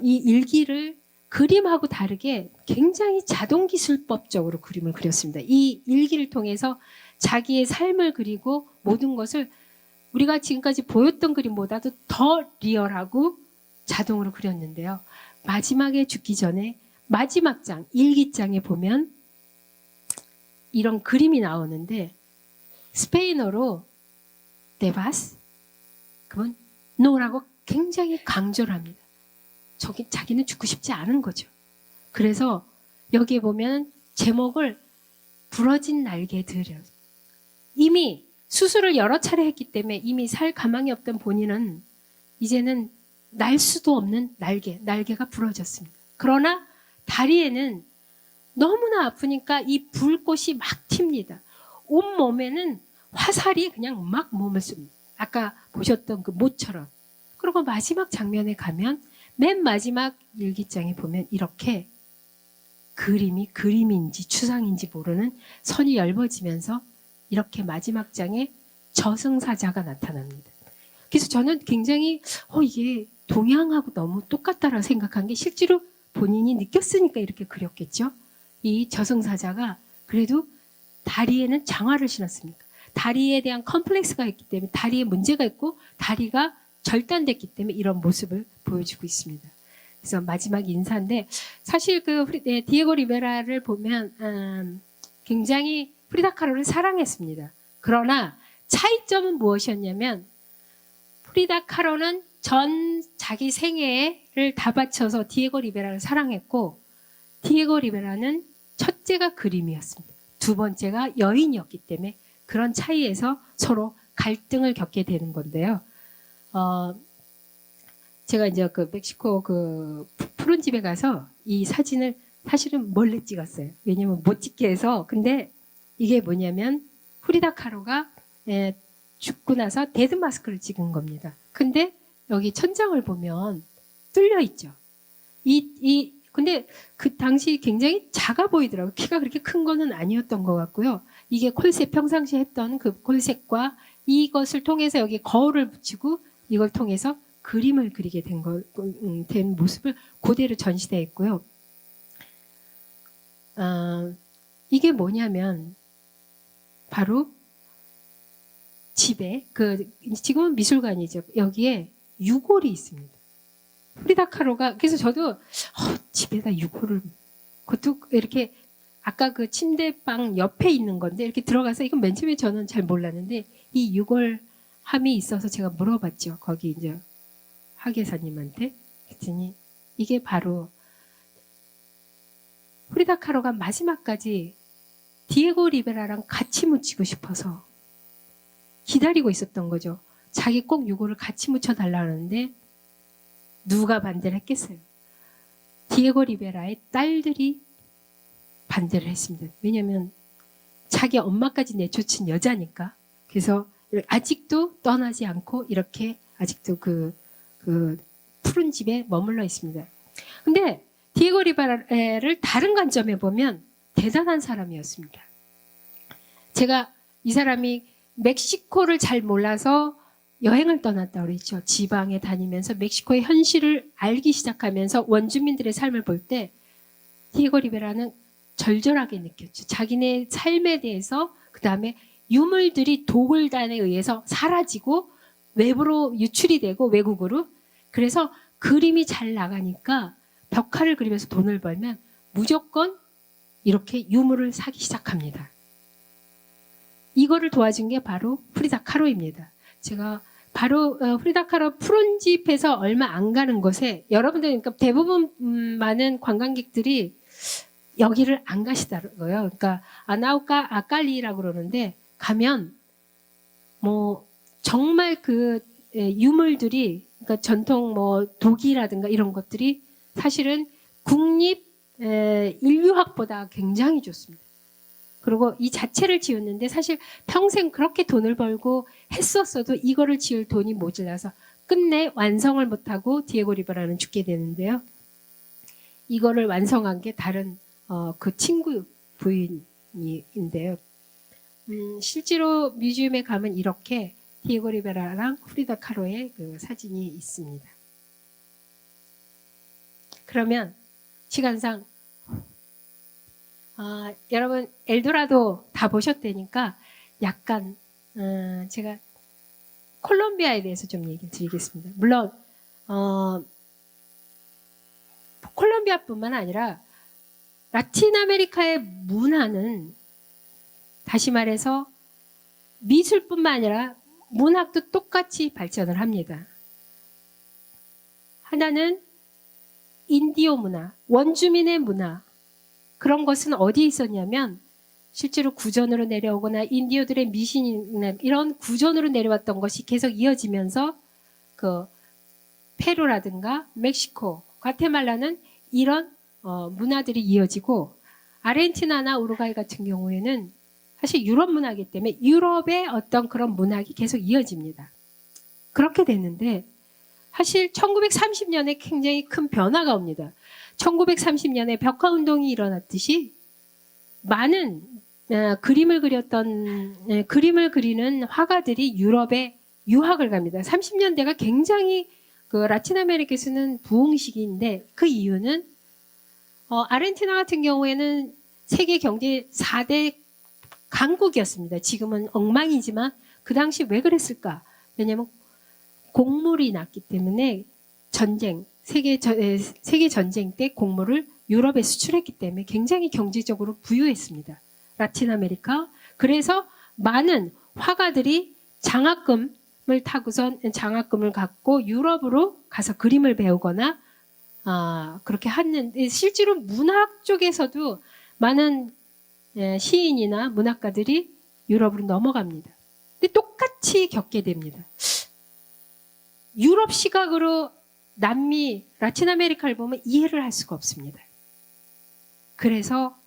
이 일기를 그림하고 다르게 굉장히 자동기술법적으로 그림을 그렸습니다. 이 일기를 통해서 자기의 삶을 그리고 모든 것을 우리가 지금까지 보였던 그림보다도 더 리얼하고 자동으로 그렸는데요. 마지막에 죽기 전에 마지막 장, 일기장에 보면 이런 그림이 나오는데, 스페인어로 데바스, 그건 노라고 굉장히 강조를 합니다. 자기는 죽고 싶지 않은 거죠. 그래서 여기에 보면 제목을 부러진 날개들이라고. 이미 수술을 여러 차례 했기 때문에 이미 살 가망이 없던 본인은 이제는 날 수도 없는 날개가 부러졌습니다. 그러나 다리에는 너무나 아프니까 이 불꽃이 막 튑니다. 온 몸에는 화살이 그냥 막 몸을 씁니다. 아까 보셨던 그 모처럼. 그리고 마지막 장면에 가면 맨 마지막 일기장에 보면 이렇게 그림인지 추상인지 모르는 선이 엷어지면서 이렇게 마지막 장에 저승사자가 나타납니다. 그래서 저는 굉장히 이게 동양하고 너무 똑같다라고 생각한 게, 실제로 본인이 느꼈으니까 이렇게 그렸겠죠. 이 저승사자가 그래도 다리에는 장화를 신었습니까? 다리에 대한 컴플렉스가 있기 때문에, 다리에 문제가 있고 다리가 절단됐기 때문에 이런 모습을 보여주고 있습니다. 그래서 마지막 인사인데, 사실 디에고 리베라를 보면 굉장히 프리다 kahlo를 사랑했습니다. 그러나 차이점은 무엇이었냐면, 프리다 kahlo는 자기 생애를 다 바쳐서 디에고 리베라를 사랑했고, 디에고 리베라는 첫째가 그림이었습니다. 두 번째가 여인이었기 때문에 그런 차이에서 서로 갈등을 겪게 되는 건데요. 제가 이제 그 멕시코 그 푸른 집에 가서 이 사진을 사실은 몰래 찍었어요. 왜냐면 못 찍게 해서. 근데 이게 뭐냐면 프리다 kahlo가 죽고 나서 데드 마스크를 찍은 겁니다. 근데 여기 천장을 보면 뚫려 있죠. 근데 그 당시 굉장히 작아 보이더라고요. 키가 그렇게 큰 거는 아니었던 것 같고요. 이게 콜셋, 평상시에 했던 그 콜셋과 이것을 통해서 여기 거울을 붙이고 이걸 통해서 그림을 그리게 된 모습을 그대로 전시되어 있고요. 이게 뭐냐면 바로 집에 지금은 미술관이죠. 여기에 유골이 있습니다. 프리다 카로가 그래서 저도 집에다 유골을 그것도 이렇게 아까 그 침대방 옆에 있는 건데 이렇게 들어가서 이건 맨 처음에 저는 잘 몰랐는데 이 유골함이 있어서 제가 물어봤죠. 거기 이제 화계사님한테 그랬더니 이게 바로 프리다 카로가 마지막까지 디에고 리베라랑 같이 묻히고 싶어서 기다리고 있었던 거죠. 자기 꼭 유골을 같이 묻혀달라는데 누가 반대를 했겠어요? 디에고 리베라의 딸들이 반대를 했습니다. 왜냐하면 자기 엄마까지 내쫓은 여자니까. 그래서 아직도 떠나지 않고 이렇게 아직도 그 푸른 집에 머물러 있습니다. 근데 디에고 리베라를 다른 관점에 보면 대단한 사람이었습니다. 제가 이 사람이 멕시코를 잘 몰라서 여행을 떠났다고 그랬죠. 지방에 다니면서 멕시코의 현실을 알기 시작하면서 원주민들의 삶을 볼 때 디에고 리베라는 절절하게 느꼈죠. 자기네 삶에 대해서 그 다음에 유물들이 도굴단에 의해서 사라지고 외부로 유출이 되고 외국으로 그래서 그림이 잘 나가니까 벽화를 그리면서 돈을 벌면 무조건 이렇게 유물을 사기 시작합니다. 이거를 도와준 게 바로 프리다 카로입니다. 제가 바로 프리다 카로 푸른 집에서 얼마 안 가는 곳에 여러분들 그러니까 대부분 많은 관광객들이 여기를 안 가시더라고요. 그러니까 아나우카 아칼리라고 그러는데 가면 뭐 정말 그 유물들이 그러니까 전통 뭐 도기라든가 이런 것들이 사실은 국립 인류학보다 굉장히 좋습니다. 그리고 이 자체를 지었는데 사실 평생 그렇게 돈을 벌고 했었어도 이거를 지을 돈이 모자라서 끝내 완성을 못하고 디에고 리베라는 죽게 되는데요. 이거를 완성한 게 다른 그 친구 부인인데요. 실제로 뮤지엄에 가면 이렇게 디에고 리베라랑 프리다 카로의 그 사진이 있습니다. 그러면 시간상 여러분 엘도라도 다 보셨다니까 약간 제가 콜롬비아에 대해서 좀 얘기 드리겠습니다. 물론 콜롬비아뿐만 아니라 라틴 아메리카의 문화는 다시 말해서 미술뿐만 아니라 문학도 똑같이 발전을 합니다. 하나는 인디오 문화, 원주민의 문화 그런 것은 어디에 있었냐면 실제로 구전으로 내려오거나 인디오들의 미신이나 이런 구전으로 내려왔던 것이 계속 이어지면서 그 페루라든가 멕시코, 과테말라는 이런 문화들이 이어지고 아르헨티나나 우루과이 같은 경우에는 사실 유럽 문화이기 때문에 유럽의 어떤 그런 문학이 계속 이어집니다. 그렇게 됐는데 사실 1930년에 굉장히 큰 변화가 옵니다. 1930년에 벽화운동이 일어났듯이 많은 그림을 그리는 화가들이 유럽에 유학을 갑니다. 30년대가 굉장히 그 라틴 아메리카에서는 부흥 시기인데 그 이유는 아르헨티나 같은 경우에는 세계 경제 4대 강국이었습니다. 지금은 엉망이지만 그 당시 왜 그랬을까? 왜냐하면 곡물이 났기 때문에 세계 전쟁 때 곡물을 유럽에 수출했기 때문에 굉장히 경제적으로 부유했습니다. 라틴 아메리카. 그래서 많은 화가들이 장학금을 타고선 장학금을 갖고 유럽으로 가서 그림을 배우거나 그렇게 했는데 실제로 문학 쪽에서도 많은 시인이나 문학가들이 유럽으로 넘어갑니다. 근데 똑같이 겪게 됩니다. 유럽 시각으로 남미, 라틴 아메리카를 보면 이해를 할 수가 없습니다. 그래서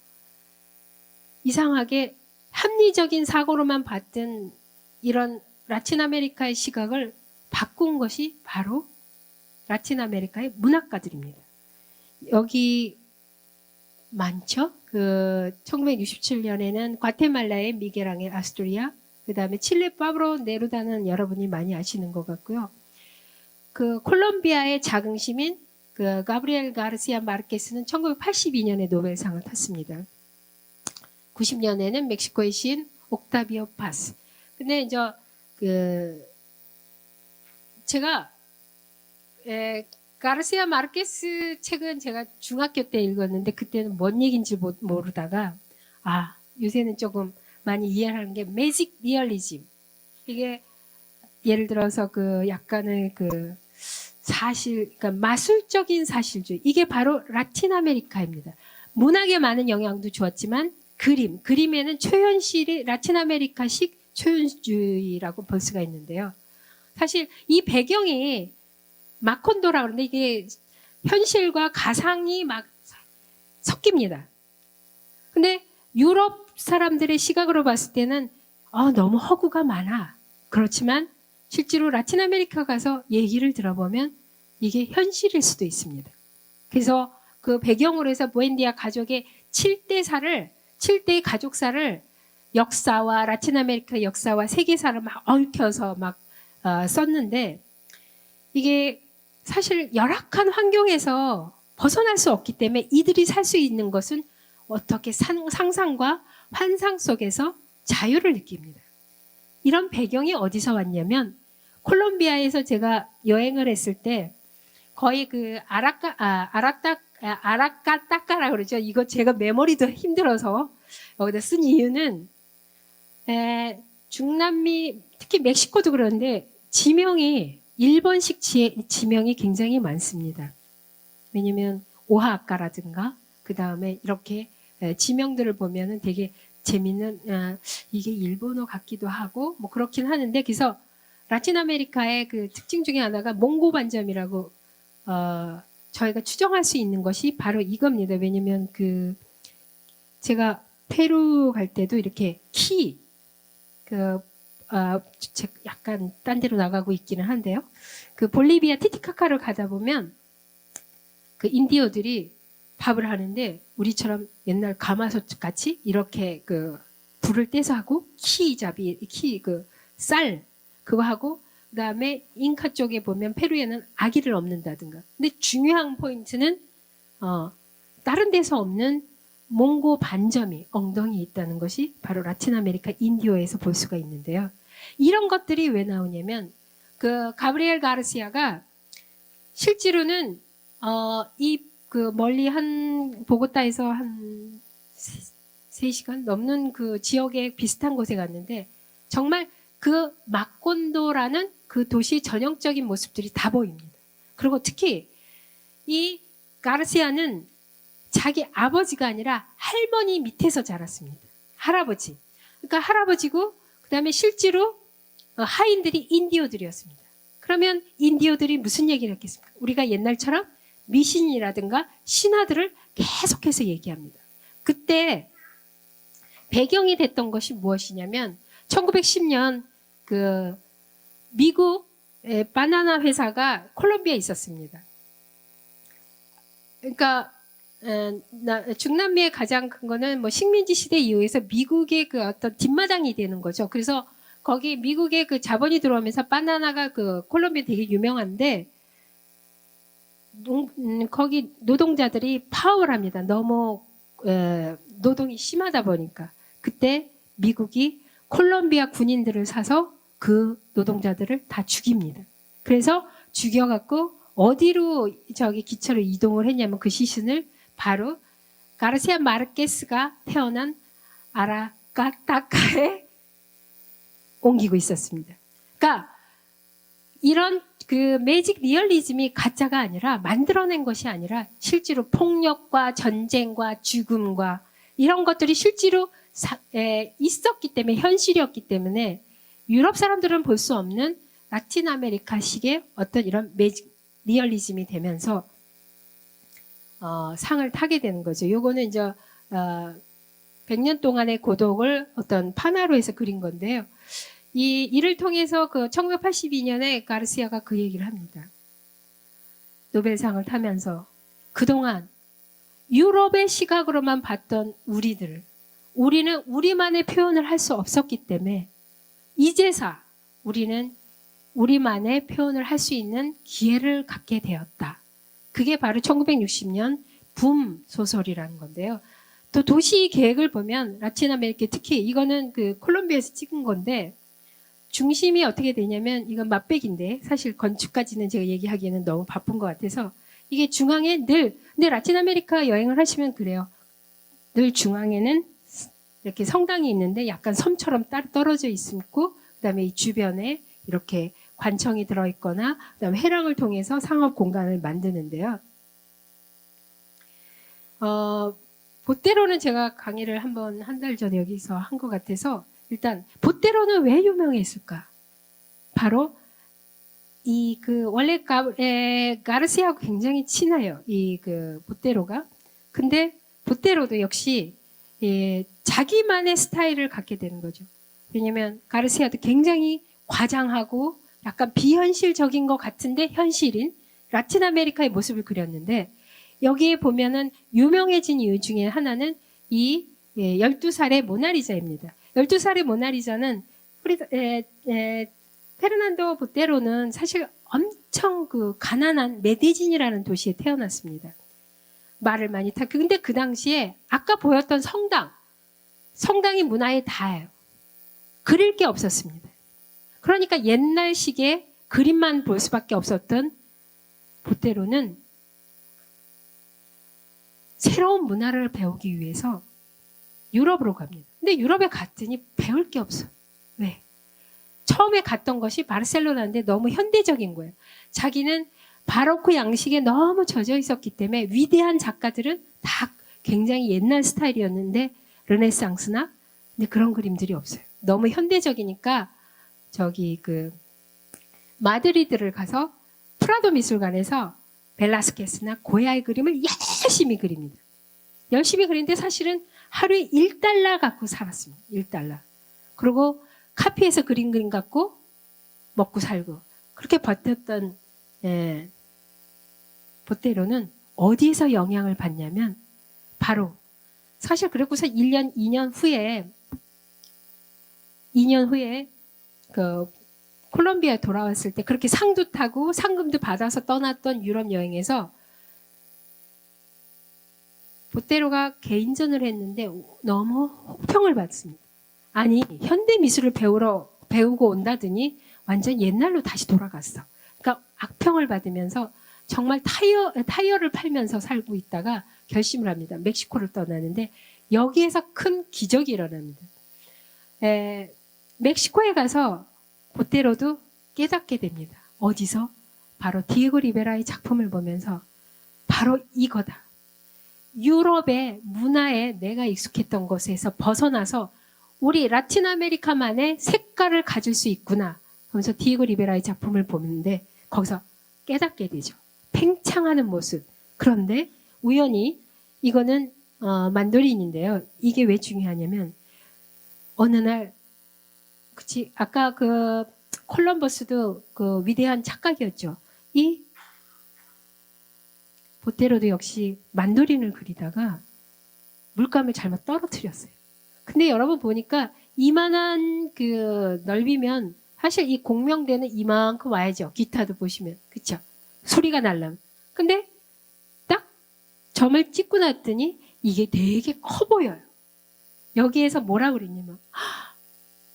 이상하게 합리적인 사고로만 봤던 이런 라틴 아메리카의 시각을 바꾼 것이 바로 라틴 아메리카의 문학가들입니다. 여기 많죠? 1967년에는 과테말라의 미겔앙헬 아스토리아, 그 다음에 칠레 파브로 네루다는 여러분이 많이 아시는 것 같고요. 그 콜롬비아의 자긍시민 그 가브리엘 가르시아 마르케스는 1982년에 노벨상을 탔습니다. 90년에는 멕시코의 시인 옥타비오 파스. 근데 이제 그 제가 가르시아 마르케스 책은 제가 중학교 때 읽었는데 그때는 뭔 얘기인지 모르다가 요새는 조금 많이 이해하는 게 매직 리얼리즘. 이게 예를 들어서 그 약간의 그 사실, 그러니까 마술적인 사실주의. 이게 바로 라틴 아메리카입니다. 문학에 많은 영향도 주었지만 그림에는 초현실이 라틴 아메리카식 초현주의라고 볼 수가 있는데요. 사실 이 배경이 마콘도라 그러는데 이게 현실과 가상이 막 섞입니다. 근데 유럽 사람들의 시각으로 봤을 때는 너무 허구가 많아. 그렇지만 실제로 라틴 아메리카 가서 얘기를 들어보면 이게 현실일 수도 있습니다. 그래서 그 배경으로 해서 부엔디아 가족의 7대의 가족사를 역사와 라틴 아메리카 역사와 세계사를 막 얽혀서 막 썼는데 이게 사실 열악한 환경에서 벗어날 수 없기 때문에 이들이 살 수 있는 것은 어떻게 상상과 환상 속에서 자유를 느낍니다. 이런 배경이 어디서 왔냐면 콜롬비아에서 제가 여행을 했을 때 거의 그 아라카타카라 그러죠. 이거 제가 메모리도 힘들어서 여기다 쓴 이유는 중남미 특히 멕시코도 그런데 지명이 일본식 지명이 굉장히 많습니다. 왜냐면 오하카라든가 그 다음에 이렇게 지명들을 보면은 되게 재밌는 이게 일본어 같기도 하고 뭐 그렇긴 하는데 그래서 라틴 아메리카의 그 특징 중에 하나가 몽고 반점이라고 저희가 추정할 수 있는 것이 바로 이겁니다. 왜냐면 그 제가 페루 갈 때도 이렇게 약간 딴 데로 나가고 있기는 한데요. 그 볼리비아 티티카카를 가다 보면 그 인디어들이 밥을 하는데 우리처럼 옛날 가마솥 같이 이렇게 그 불을 떼서 하고 쌀 그거 하고 그다음에 잉카 쪽에 보면 페루에는 아기를 없는다든가. 근데 중요한 포인트는 다른 데서 없는 몽고 반점이 엉덩이에 있다는 것이 바로 라틴 아메리카 인디오에서 볼 수가 있는데요. 이런 것들이 왜 나오냐면 그 가브리엘 가르시아가 실제로는 그 멀리 한 보고타에서 한 3시간 넘는 그 지역에 비슷한 곳에 갔는데 정말 그 마콘도라는 그 도시의 전형적인 모습들이 다 보입니다. 그리고 특히 이 가르시아는 자기 아버지가 아니라 할머니 밑에서 자랐습니다. 할아버지. 그러니까 할아버지고 그다음에 실제로 하인들이 인디오들이었습니다. 그러면 인디오들이 무슨 얘기를 했겠습니까? 우리가 옛날처럼 미신이라든가 신화들을 계속해서 얘기합니다. 그때 배경이 됐던 것이 무엇이냐면 1910년 그 미국 바나나 회사가 콜롬비아에 있었습니다. 그러니까 중남미의 가장 큰 거는 뭐 식민지 시대 이후에서 미국의 그 어떤 뒷마당이 되는 거죠. 그래서 거기 미국의 그 자본이 들어오면서 바나나가 그 콜롬비아 되게 유명한데 거기 노동자들이 파업을 합니다. 너무 노동이 심하다 보니까 그때 미국이 콜롬비아 군인들을 사서 그 노동자들을 다 죽입니다. 그래서 죽여갖고 어디로 저기 기차로 이동을 했냐면 그 시신을 바로 가르시아 마르케스가 태어난 아라카타카에 옮기고 있었습니다. 그러니까 이런 그 매직 리얼리즘이 가짜가 아니라 만들어낸 것이 아니라 실제로 폭력과 전쟁과 죽음과 이런 것들이 실제로 있었기 때문에 현실이었기 때문에 유럽 사람들은 볼 수 없는 라틴 아메리카식의 어떤 이런 매직 리얼리즘이 되면서 상을 타게 되는 거죠. 요거는 이제 100년 동안의 고독을 어떤 판화로 해서 그린 건데요. 이를 통해서 그 1982년에 가르시아가 그 얘기를 합니다. 노벨상을 타면서 그동안 유럽의 시각으로만 봤던 우리는 우리만의 표현을 할 수 없었기 때문에 이제서 우리는 우리만의 표현을 할 수 있는 기회를 갖게 되었다. 그게 바로 1960년 붐 소설이라는 건데요. 또 도시 계획을 보면 라틴 아메리카 특히 이거는 그 콜롬비아에서 찍은 건데 중심이 어떻게 되냐면 이건 맛백인데 사실 건축까지는 제가 얘기하기에는 너무 바쁜 것 같아서 이게 중앙에 근데 라틴 아메리카 여행을 하시면 그래요. 늘 중앙에는 이렇게 성당이 있는데 약간 섬처럼 따로 떨어져 있고 그다음에 이 주변에 이렇게 관청이 들어있거나 그다음에 회랑을 통해서 상업 공간을 만드는데요. 보테로는 제가 강의를 한 달 전에 여기서 한 것 같아서 일단 보테로는 왜 유명했을까? 바로 원래 가르시아하고 굉장히 친해요. 보테로가. 근데 보테로도 역시 자기만의 스타일을 갖게 되는 거죠. 왜냐면 가르시아도 굉장히 과장하고 약간 비현실적인 것 같은데 현실인 라틴 아메리카의 모습을 그렸는데 여기에 보면은 유명해진 이유 중에 하나는 이 12살의 모나리자입니다. 12살의 모나리자는 페르난도 보테로는 사실 엄청 가난한 메디진이라는 도시에 태어났습니다. 말을 많이 타고 근데 그 당시에 아까 보였던 성당이 문화의 다예요. 그릴 게 없었습니다. 그러니까 옛날식의 그림만 볼 수밖에 없었던 보테로는 새로운 문화를 배우기 위해서 유럽으로 갑니다. 근데 유럽에 갔더니 배울 게 없어. 왜? 처음에 갔던 것이 바르셀로나인데 너무 현대적인 거예요. 자기는 바로크 양식에 너무 젖어 있었기 때문에 위대한 작가들은 다 굉장히 옛날 스타일이었는데 르네상스나 근데 그런 그림들이 없어요. 너무 현대적이니까 마드리드를 가서 프라도 미술관에서 벨라스케스나 고야의 그림을 열심히 그립니다. 열심히 그리는데 사실은 하루에 1달러 갖고 살았습니다. 1달러. 그리고 카페에서 그림 갖고 먹고 살고 그렇게 버텼던 보테로는 어디에서 영향을 받냐면 바로 사실 그래고서 2년 후에 콜롬비아에 돌아왔을 때 그렇게 상도 타고 상금도 받아서 떠났던 유럽 여행에서 보테로가 개인전을 했는데 너무 혹평을 받습니다. 아니 현대 미술을 배우고 온다더니 완전 옛날로 다시 돌아갔어. 그러니까 악평을 받으면서 정말 타이어를 팔면서 살고 있다가 결심을 합니다. 멕시코를 떠나는데 여기에서 큰 기적이 일어납니다. 멕시코에 가서 보테로도 깨닫게 됩니다. 어디서? 바로 디에고 리베라의 작품을 보면서 바로 이거다. 유럽의 문화에 내가 익숙했던 것에서 벗어나서 우리 라틴 아메리카만의 색깔을 가질 수 있구나. 그러면서 디에고 리베라의 작품을 보는데 거기서 깨닫게 되죠. 팽창하는 모습. 그런데 우연히 이거는 만도린인데요. 이게 왜 중요하냐면 어느 날 아까 콜럼버스도 위대한 착각이었죠. 이 보테로도 역시 만도린을 그리다가 물감을 잘못 떨어뜨렸어요. 근데 여러분 보니까 이만한 넓이면 사실 이 공명대는 이만큼 와야죠. 기타도 보시면. 그쵸? 소리가 날라면. 근데 딱 점을 찍고 났더니 이게 되게 커 보여요. 여기에서 뭐라 그랬냐면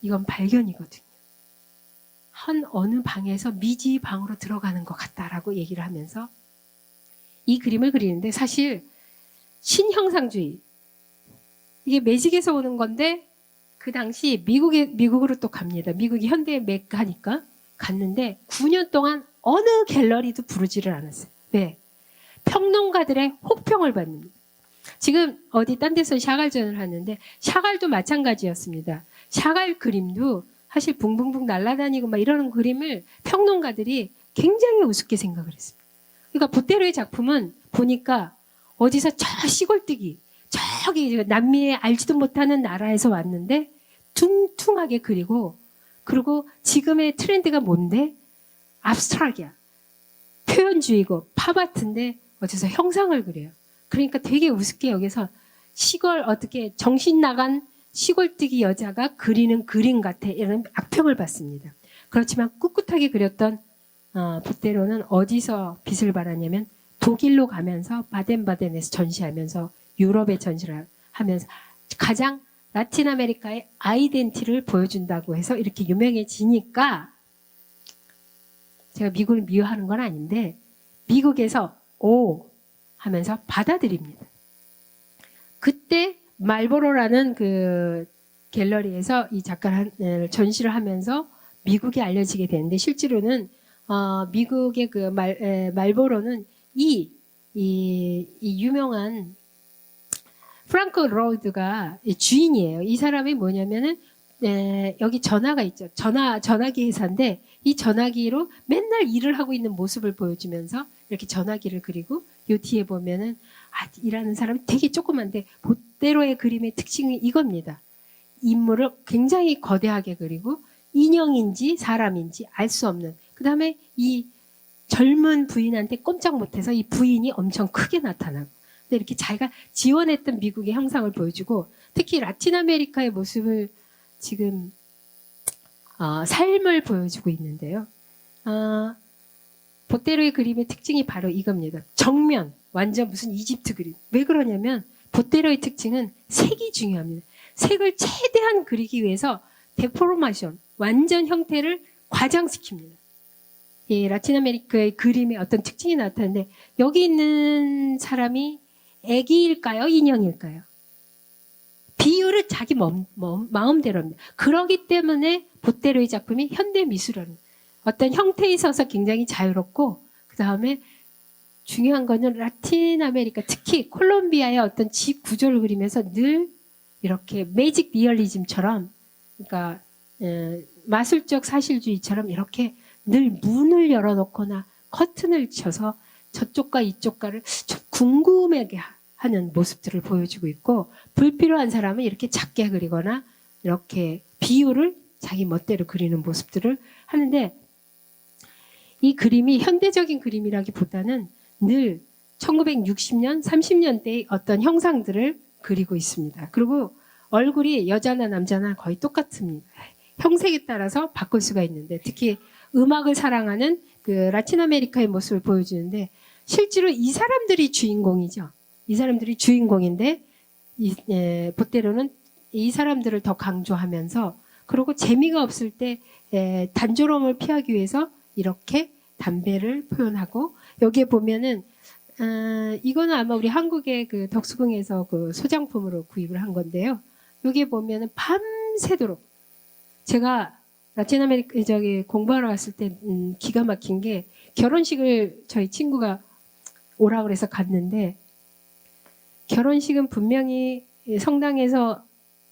이건 발견이거든요. 한 어느 방에서 미지 방으로 들어가는 것 같다라고 얘기를 하면서 이 그림을 그리는데 사실 신형상주의 이게 매직에서 오는 건데 그 당시 미국으로 또 갑니다. 미국이 현대의 메카니까 갔는데 9년 동안 어느 갤러리도 부르지를 않았어요. 왜? 평론가들의 혹평을 받습니다. 지금 어디 딴 데서 샤갈전을 하는데 샤갈도 마찬가지였습니다. 샤갈 그림도 사실 붕붕붕 날아다니고 막 이러는 그림을 평론가들이 굉장히 우습게 생각을 했습니다. 그러니까 보테로의 작품은 보니까 어디서 저 시골뜨기 저기 남미의 알지도 못하는 나라에서 왔는데 퉁퉁하게 그리고 그리고 지금의 트렌드가 뭔데? 압스트락이야. 표현주의고 팝아트인데 어디서 형상을 그려요. 그러니까 되게 우습게 여기서 어떻게 정신 나간 시골뜨기 여자가 그리는 그림 같아 이런 악평을 받습니다. 그렇지만 꿋꿋하게 그렸던 보테로는 어디서 빛을 발하냐면 독일로 가면서 바덴바덴에서 전시하면서 유럽에 전시를 하면서 가장 라틴 아메리카의 아이덴티티를 보여준다고 해서 이렇게 유명해지니까 제가 미국을 미워하는 건 아닌데 미국에서 오 하면서 받아들입니다. 그때 말보로라는 그 갤러리에서 이 작가를 전시를 하면서 미국에 알려지게 되는데 실제로는 미국의 그 말보로는 이 유명한 프랑크 로드가 주인이에요. 이 사람이 뭐냐면은 여기 전화가 있죠. 전화기 회사인데 이 전화기로 맨날 일을 하고 있는 모습을 보여주면서 이렇게 전화기를 그리고 요 뒤에 보면은 일하는 사람이 되게 조그만데 보테로의 그림의 특징이 이겁니다. 인물을 굉장히 거대하게 그리고 인형인지 사람인지 알 수 없는. 그 다음에 이 젊은 부인한테 꼼짝 못해서 이 부인이 엄청 크게 나타나고. 근데 이렇게 자기가 지원했던 미국의 형상을 보여주고 특히 라틴 아메리카의 모습을 지금 삶을 보여주고 있는데요. 보테로의 그림의 특징이 바로 이겁니다. 정면 완전 무슨 이집트 그림. 왜 그러냐면 보테로의 특징은 색이 중요합니다. 색을 최대한 그리기 위해서 데포르마션 완전 형태를 과장시킵니다. 이 라틴 아메리카의 그림의 어떤 특징이 나타나는데 여기 있는 사람이 애기일까요? 인형일까요? 비율을 자기 마음대로 합니다. 그렇기 때문에 보테로의 작품이 현대미술이라는 어떤 형태에 있어서 굉장히 자유롭고 그 다음에 중요한 거는 라틴 아메리카 특히 콜롬비아의 어떤 집 구조를 그리면서 늘 이렇게 매직 리얼리즘처럼 그러니까 마술적 사실주의처럼 이렇게 늘 문을 열어놓거나 커튼을 쳐서 저쪽과 이쪽과를 좀 궁금하게 하는 모습들을 보여주고 있고 불필요한 사람은 이렇게 작게 그리거나 이렇게 비율을 자기 멋대로 그리는 모습들을 하는데 이 그림이 현대적인 그림이라기보다는 늘 1960년, 30년대의 어떤 형상들을 그리고 있습니다. 그리고 얼굴이 여자나 남자나 거의 똑같습니다. 형색에 따라서 바꿀 수가 있는데 특히 음악을 사랑하는 그 라틴 아메리카의 모습을 보여주는데 실제로 이 사람들이 주인공이죠. 이 사람들이 주인공인데 보테로는 이 사람들을 더 강조하면서 그리고 재미가 없을 때 단조로움을 피하기 위해서 이렇게 담배를 표현하고 여기에 보면은 이거는 아마 우리 한국의 그 덕수궁에서 그 소장품으로 구입을 한 건데요. 여기에 보면은 밤새도록 제가 라틴 아메리카 저기 공부하러 갔을 때 기가 막힌 게 결혼식을 저희 친구가 오라 그래서 갔는데 결혼식은 분명히 성당에서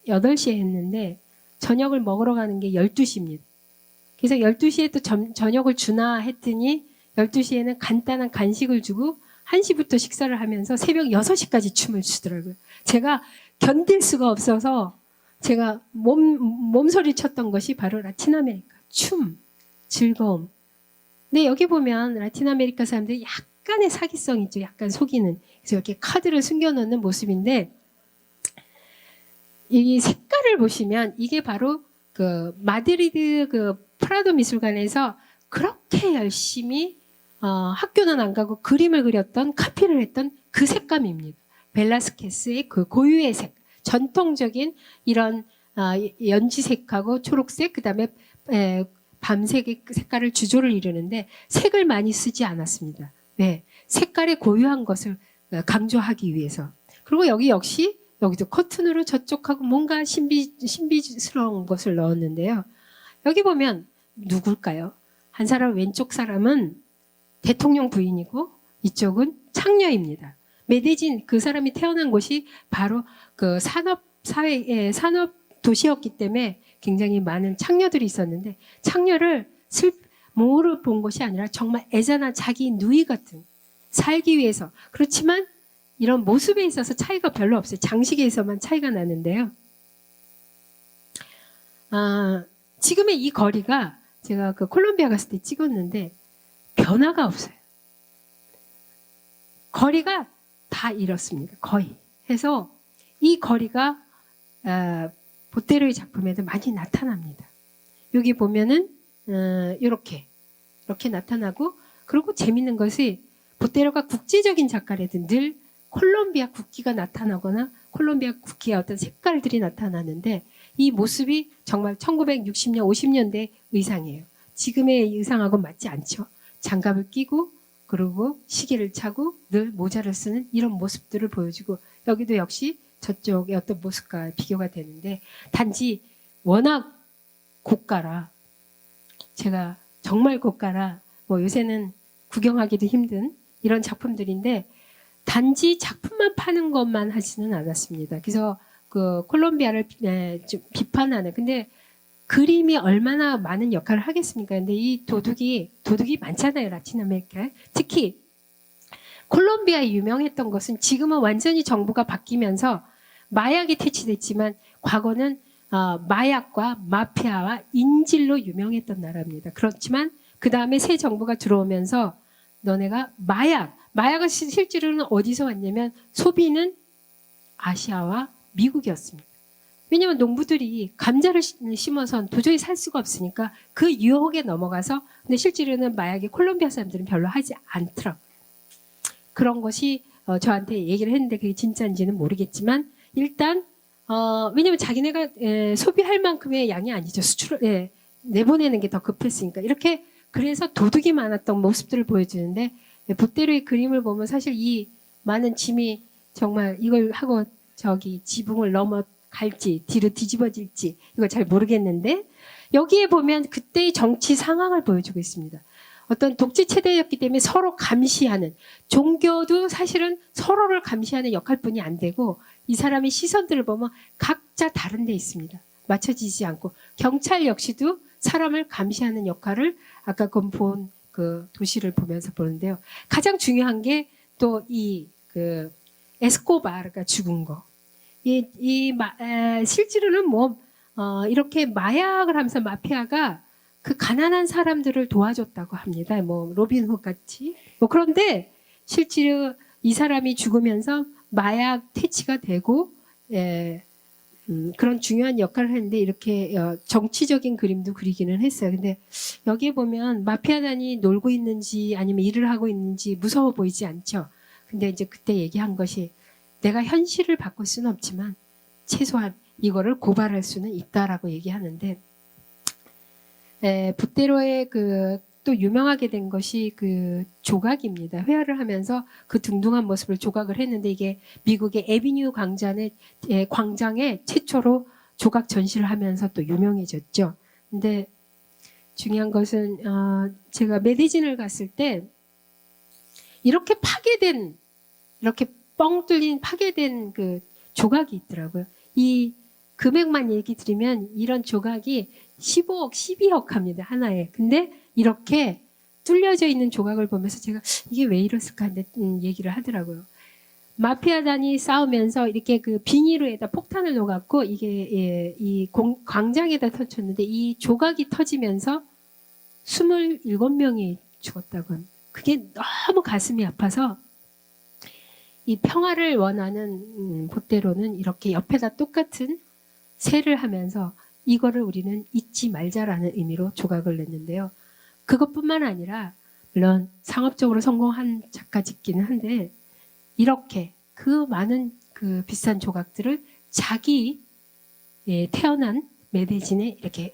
8시에 했는데 저녁을 먹으러 가는 게 12시입니다. 그래서 12시에 또 저녁을 주나 했더니 12시에는 간단한 간식을 주고 1시부터 식사를 하면서 새벽 6시까지 춤을 추더라고요. 제가 견딜 수가 없어서 제가 몸소리 쳤던 것이 바로 라틴 아메리카 춤, 즐거움. 근데 여기 보면 라틴 아메리카 사람들이 약간의 사기성 있죠. 약간 속이는. 그래서 이렇게 카드를 숨겨놓는 모습인데 이 색깔을 보시면 이게 바로 그 마드리드 그 프라도 미술관에서 그렇게 열심히 학교는 안 가고 그림을 그렸던 카피를 했던 그 색감입니다. 벨라스케스의 그 고유의 색, 전통적인 이런 연지색하고 초록색, 그 다음에 밤색의 색깔을 주조를 이루는데 색을 많이 쓰지 않았습니다. 네, 색깔의 고유한 것을 강조하기 위해서. 그리고 여기 역시 여기도 커튼으로 저쪽하고 뭔가 신비스러운 것을 넣었는데요. 여기 보면 누굴까요? 한 사람 왼쪽 사람은 대통령 부인이고 이쪽은 창녀입니다. 메데진 그 사람이 태어난 곳이 바로 그 산업 도시였기 때문에 굉장히 많은 창녀들이 있었는데 창녀를 모로 본 것이 아니라 정말 애잔한 자기 누이 같은 살기 위해서 그렇지만 이런 모습에 있어서 차이가 별로 없어요. 장식에서만 차이가 나는데요. 지금의 이 거리가 제가 그 콜롬비아 갔을 때 찍었는데 변화가 없어요. 거리가 다 이렇습니다. 거의. 해서 이 거리가 보테로의 작품에도 많이 나타납니다. 여기 보면은 이렇게 나타나고 그리고 재밌는 것이 보테로가 국제적인 작가라도 늘 콜롬비아 국기가 나타나거나 콜롬비아 국기의 어떤 색깔들이 나타나는데 이 모습이 정말 1960년, 50년대 의상이에요. 지금의 의상하고 맞지 않죠. 장갑을 끼고 그리고 시계를 차고 늘 모자를 쓰는 이런 모습들을 보여주고 여기도 역시 저쪽의 어떤 모습과 비교가 되는데 단지 워낙 고가라 제가 정말 고가라 뭐 요새는 구경하기도 힘든 이런 작품들인데 단지 작품만 파는 것만 하지는 않았습니다. 그래서 그 콜롬비아를 좀 비판하는 근데 그림이 얼마나 많은 역할을 하겠습니까? 근데 이 도둑이 많잖아요. 라틴 아메리카에. 특히 콜롬비아에 유명했던 것은 지금은 완전히 정부가 바뀌면서 마약이 퇴치됐지만 과거는 마약과 마피아와 인질로 유명했던 나라입니다. 그렇지만 그 다음에 새 정부가 들어오면서 너네가 마약은 실제로는 어디서 왔냐면 소비는 아시아와 미국이었습니다. 왜냐하면 농부들이 감자를 심어선 도저히 살 수가 없으니까 그 유혹에 넘어가서 근데 실제로는 마약이 콜롬비아 사람들은 별로 하지 않더라고요. 그런 것이 저한테 얘기를 했는데 그게 진짜인지는 모르겠지만 일단 왜냐하면 자기네가 소비할 만큼의 양이 아니죠. 수출을 내보내는 게 더 급했으니까 이렇게 그래서 도둑이 많았던 모습들을 보여주는데 보테로의 그림을 보면 사실 이 많은 짐이 정말 이걸 하고 저기 지붕을 넘어갈지 뒤로 뒤집어질지 이걸 잘 모르겠는데 여기에 보면 그때의 정치 상황을 보여주고 있습니다. 어떤 독재 체제였기 때문에 서로 감시하는 종교도 사실은 서로를 감시하는 역할뿐이 안 되고 이 사람의 시선들을 보면 각자 다른 데 있습니다. 맞춰지지 않고 경찰 역시도 사람을 감시하는 역할을 아까 본 그 도시를 보면서 보는데요. 가장 중요한 게 또 이 그 에스코바르가 죽은 거. 실제로는 이렇게 마약을 하면서 마피아가 그 가난한 사람들을 도와줬다고 합니다. 뭐 로빈훗 같이. 그런데 실제로 이 사람이 죽으면서 마약 퇴치가 되고 그런 중요한 역할을 했는데 이렇게 정치적인 그림도 그리기는 했어요. 근데 여기에 보면 마피아단이 놀고 있는지 아니면 일을 하고 있는지 무서워 보이지 않죠. 근데 이제 그때 얘기한 것이 내가 현실을 바꿀 수는 없지만 최소한 이거를 고발할 수는 있다라고 얘기하는데 보테로의 또 유명하게 된 것이 그 조각입니다. 회화를 하면서 그 둥둥한 모습을 조각을 했는데 이게 미국의 에비뉴 광장에 최초로 조각 전시를 하면서 또 유명해졌죠. 근데 중요한 것은 제가 메디진을 갔을 때 이렇게 파괴된 이렇게 뻥 뚫린 파괴된 그 조각이 있더라고요. 이 금액만 얘기 드리면 이런 조각이 15억, 12억 합니다. 하나에. 근데 이렇게 뚫려져 있는 조각을 보면서 제가 이게 왜 이랬을까 하는데 얘기를 하더라고요. 마피아단이 싸우면서 이렇게 그 비닐에다 폭탄을 놓았고 이게 이 광장에다 터쳤는데 이 조각이 터지면서 27명이 죽었다고 합니다. 그게 너무 가슴이 아파서 이 평화를 원하는 보테로는 이렇게 옆에다 똑같은 새를 하면서 이거를 우리는 잊지 말자라는 의미로 조각을 냈는데요. 그것뿐만 아니라 물론 상업적으로 성공한 작가짓기는 한데 이렇게 그 많은 그 비싼 조각들을 자기 태어난 메데진에 이렇게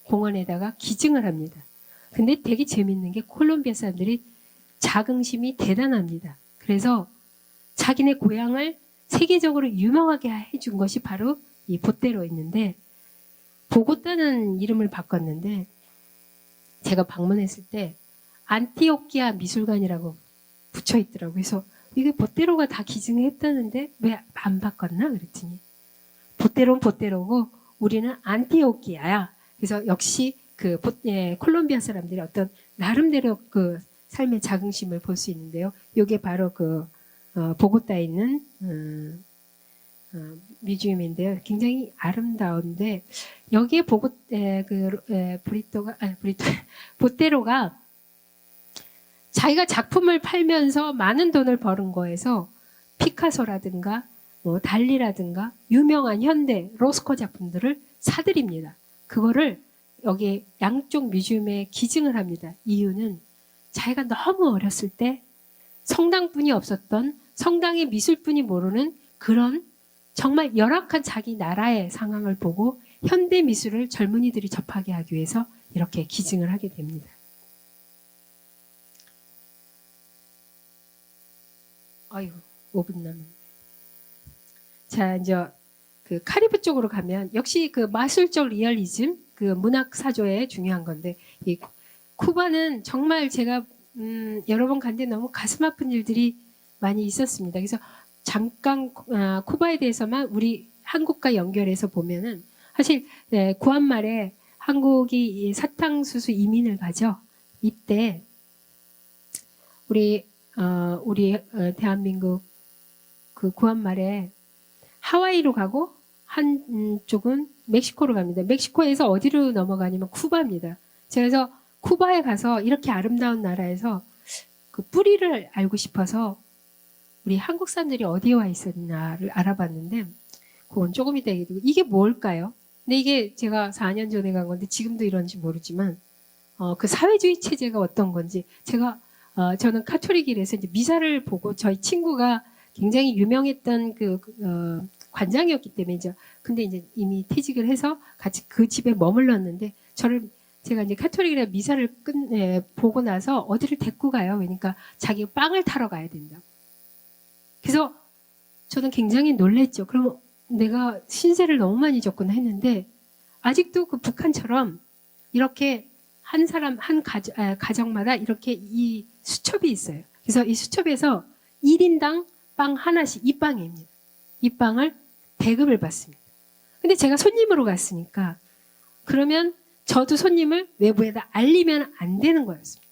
공원에다가 기증을 합니다. 근데 되게 재밌는 게 콜롬비아 사람들이 자긍심이 대단합니다. 그래서 자기네 고향을 세계적으로 유명하게 해준 것이 바로 이 보테로였는데 보고따는 이름을 바꿨는데 제가 방문했을 때 안티오키아 미술관이라고 붙여 있더라고요. 그래서 이게 보테로가 다 기증했다는데 왜 안 바꿨나 그랬더니 보테로는 보테로고 우리는 안티오키아야. 그래서 역시 콜롬비아 사람들이 어떤 나름대로 그 삶의 자긍심을 볼 수 있는데요. 이게 바로 그 보고따에 있는 뮤지엄인데요. 굉장히 아름다운데 여기에 보테로가 자기가 작품을 팔면서 많은 돈을 버는 거에서 피카소라든가 뭐 달리라든가 유명한 현대 로스코 작품들을 사들입니다. 그거를 여기 양쪽 뮤지엄에 기증을 합니다. 이유는 자기가 너무 어렸을 때 성당뿐이 없었던 성당의 미술뿐이 모르는 그런 정말 열악한 자기 나라의 상황을 보고 현대 미술을 젊은이들이 접하게 하기 위해서 이렇게 기증을 하게 됩니다. 아유, 5분 남은. 자, 이제 그 카리브 쪽으로 가면 역시 그 마술적 리얼리즘, 그 문학 사조에 중요한 건데, 이 쿠바는 정말 제가 여러 번 갔는데 너무 가슴 아픈 일들이 많이 있었습니다. 그래서 잠깐 쿠바에 대해서만 우리 한국과 연결해서 보면은 사실 구한말에 한국이 사탕수수 이민을 가죠. 이때 우리 대한민국 그 구한말에 하와이로 가고 한쪽은 멕시코로 갑니다. 멕시코에서 어디로 넘어가냐면 쿠바입니다. 그래서 쿠바에 가서 이렇게 아름다운 나라에서 그 뿌리를 알고 싶어서 우리 한국 사람들이 어디에 와 있었나를 알아봤는데 그건 조금 이따 얘기해드리고 이게 뭘까요? 근데 이게 제가 4년 전에 간 건데 지금도 이런지 모르지만 그 사회주의 체제가 어떤 건지 제가 저는 카톨릭이라서 이제 미사를 보고 저희 친구가 굉장히 유명했던 관장이었기 때문에 근데 이제 이미 퇴직을 해서 같이 그 집에 머물렀는데 제가 이제 카톨릭이라 미사를 보고 나서 어디를 데리고 가요. 그러니까 자기 빵을 타러 가야 된다. 그래서 저는 굉장히 놀랬죠. 그럼 내가 신세를 너무 많이 졌구나 했는데 아직도 그 북한처럼 이렇게 한 사람 한 가정마다 이렇게 이 수첩이 있어요. 그래서 이 수첩에서 1인당 빵 하나씩 이 빵입니다. 이 빵을 배급을 받습니다. 근데 제가 손님으로 갔으니까 그러면 저도 손님을 외부에다 알리면 안 되는 거였습니다.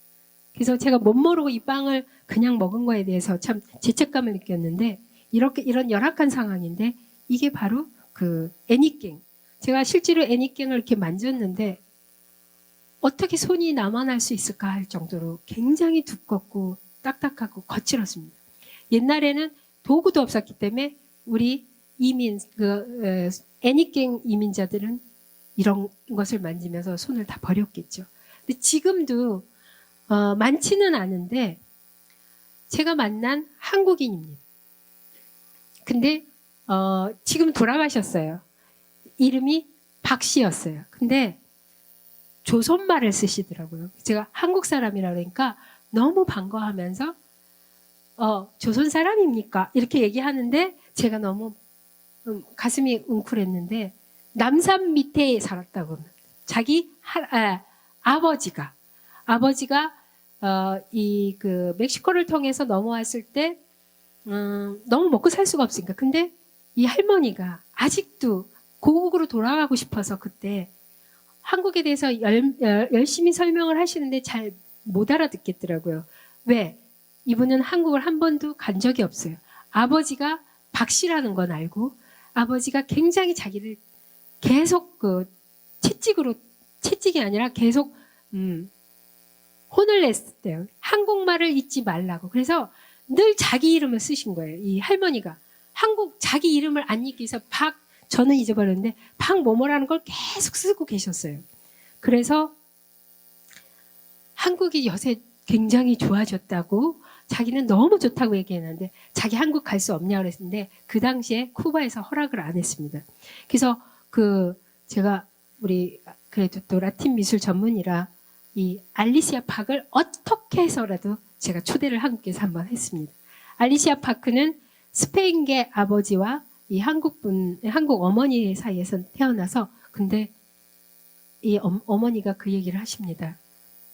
그래서 제가 못 모르고 이 빵을 그냥 먹은 거에 대해서 참 죄책감을 느꼈는데 이런 열악한 상황인데 이게 바로 그 애니깽. 제가 실제로 애니깽을 이렇게 만졌는데 어떻게 손이 남아날 수 있을까 할 정도로 굉장히 두껍고 딱딱하고 거칠었습니다. 옛날에는 도구도 없었기 때문에 우리 애니깽 이민자들은 이런 것을 만지면서 손을 다 버렸겠죠. 근데 지금도 많지는 않은데 제가 만난 한국인입니다. 근데 지금 돌아가셨어요. 이름이 박 씨였어요. 근데 조선말을 쓰시더라고요. 제가 한국 사람이라 그러니까 너무 반가워하면서 조선 사람입니까? 이렇게 얘기하는데 제가 너무 가슴이 웅크랬는데 남산 밑에 살았다고 합니다. 자기 아버지가 이 그 멕시코를 통해서 넘어왔을 때 너무 먹고 살 수가 없으니까 근데 이 할머니가 아직도 고국으로 돌아가고 싶어서 그때 한국에 대해서 열심히 설명을 하시는데 잘 못 알아듣겠더라고요. 왜? 이분은 한국을 한 번도 간 적이 없어요. 아버지가 박 씨라는 건 알고 아버지가 굉장히 자기를 계속 채찍이 아니라 계속 혼을 냈대요. 한국말을 잊지 말라고. 그래서 늘 자기 이름을 쓰신 거예요. 이 할머니가 자기 이름을 안 잊기 위해서 저는 잊어버렸는데 박 뭐뭐라는 걸 계속 쓰고 계셨어요. 그래서 한국이 요새 굉장히 좋아졌다고 자기는 너무 좋다고 얘기했는데 자기 한국 갈 수 없냐고 그랬는데 그 당시에 쿠바에서 허락을 안 했습니다. 그래서 제가 우리 그래도 또 라틴 미술 전문이라 이 알리시아 팍을 어떻게 해서라도 제가 초대를 한국에서 한번 했습니다. 알리시아 파크는 스페인계 아버지와 이 한국 어머니 사이에서 태어나서 근데 이 어머니가 그 얘기를 하십니다.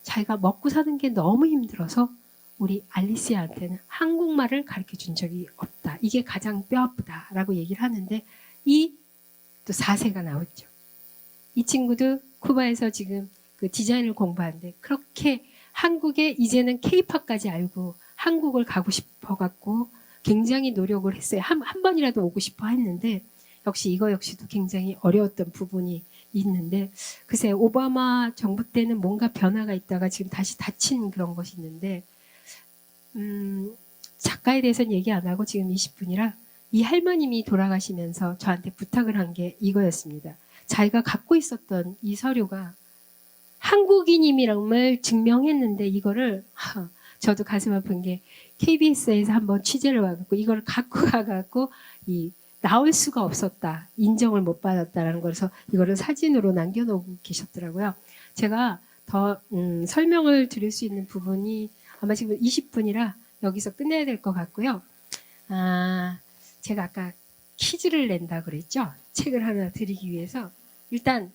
자기가 먹고 사는 게 너무 힘들어서 우리 알리시아한테는 한국말을 가르쳐 준 적이 없다. 이게 가장 뼈아프다라고 얘기를 하는데 또 4세가 나왔죠. 이 친구도 쿠바에서 지금 그 디자인을 공부하는데 그렇게 한국에 이제는 K-팝까지 알고 한국을 가고 싶어갖고 굉장히 노력을 했어요. 한 번이라도 오고 싶어 했는데 역시 이거 역시도 굉장히 어려웠던 부분이 있는데 글쎄 오바마 정부 때는 뭔가 변화가 있다가 지금 다시 닫힌 그런 것이 있는데 작가에 대해서는 얘기 안 하고 지금 20분이라 이 할머님이 돌아가시면서 저한테 부탁을 한 게 이거였습니다. 자기가 갖고 있었던 이 서류가 한국인임을 증명했는데 이거를 저도 가슴 아픈 게 KBS에서 한번 취재를 와갖고 이걸 갖고 가갖고 나올 수가 없었다. 인정을 못 받았다라는 거라서 이거를 사진으로 남겨놓고 계셨더라고요. 제가 더 설명을 드릴 수 있는 부분이 아마 지금 20분이라 여기서 끝내야 될 것 같고요. 제가 아까 퀴즈를 낸다 그랬죠. 책을 하나 드리기 위해서 일단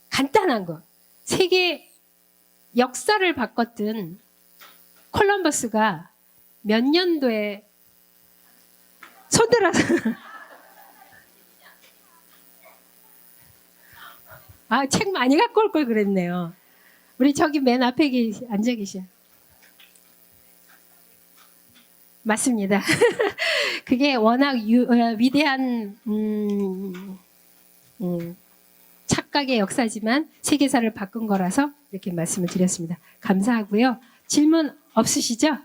간단한 거. 세계 역사를 바꿨던 콜럼버스가 몇 년도에 손들어서 책 많이 갖고 올 걸 그랬네요. 우리 저기 맨 앞에 앉아 계신. 맞습니다. 그게 워낙 위대한 착각의 역사지만 세계사를 바꾼 거라서 이렇게 말씀을 드렸습니다. 감사하고요. 질문 없으시죠?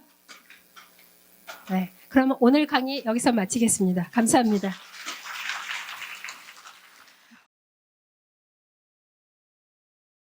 네. 그러면 오늘 강의 여기서 마치겠습니다. 감사합니다.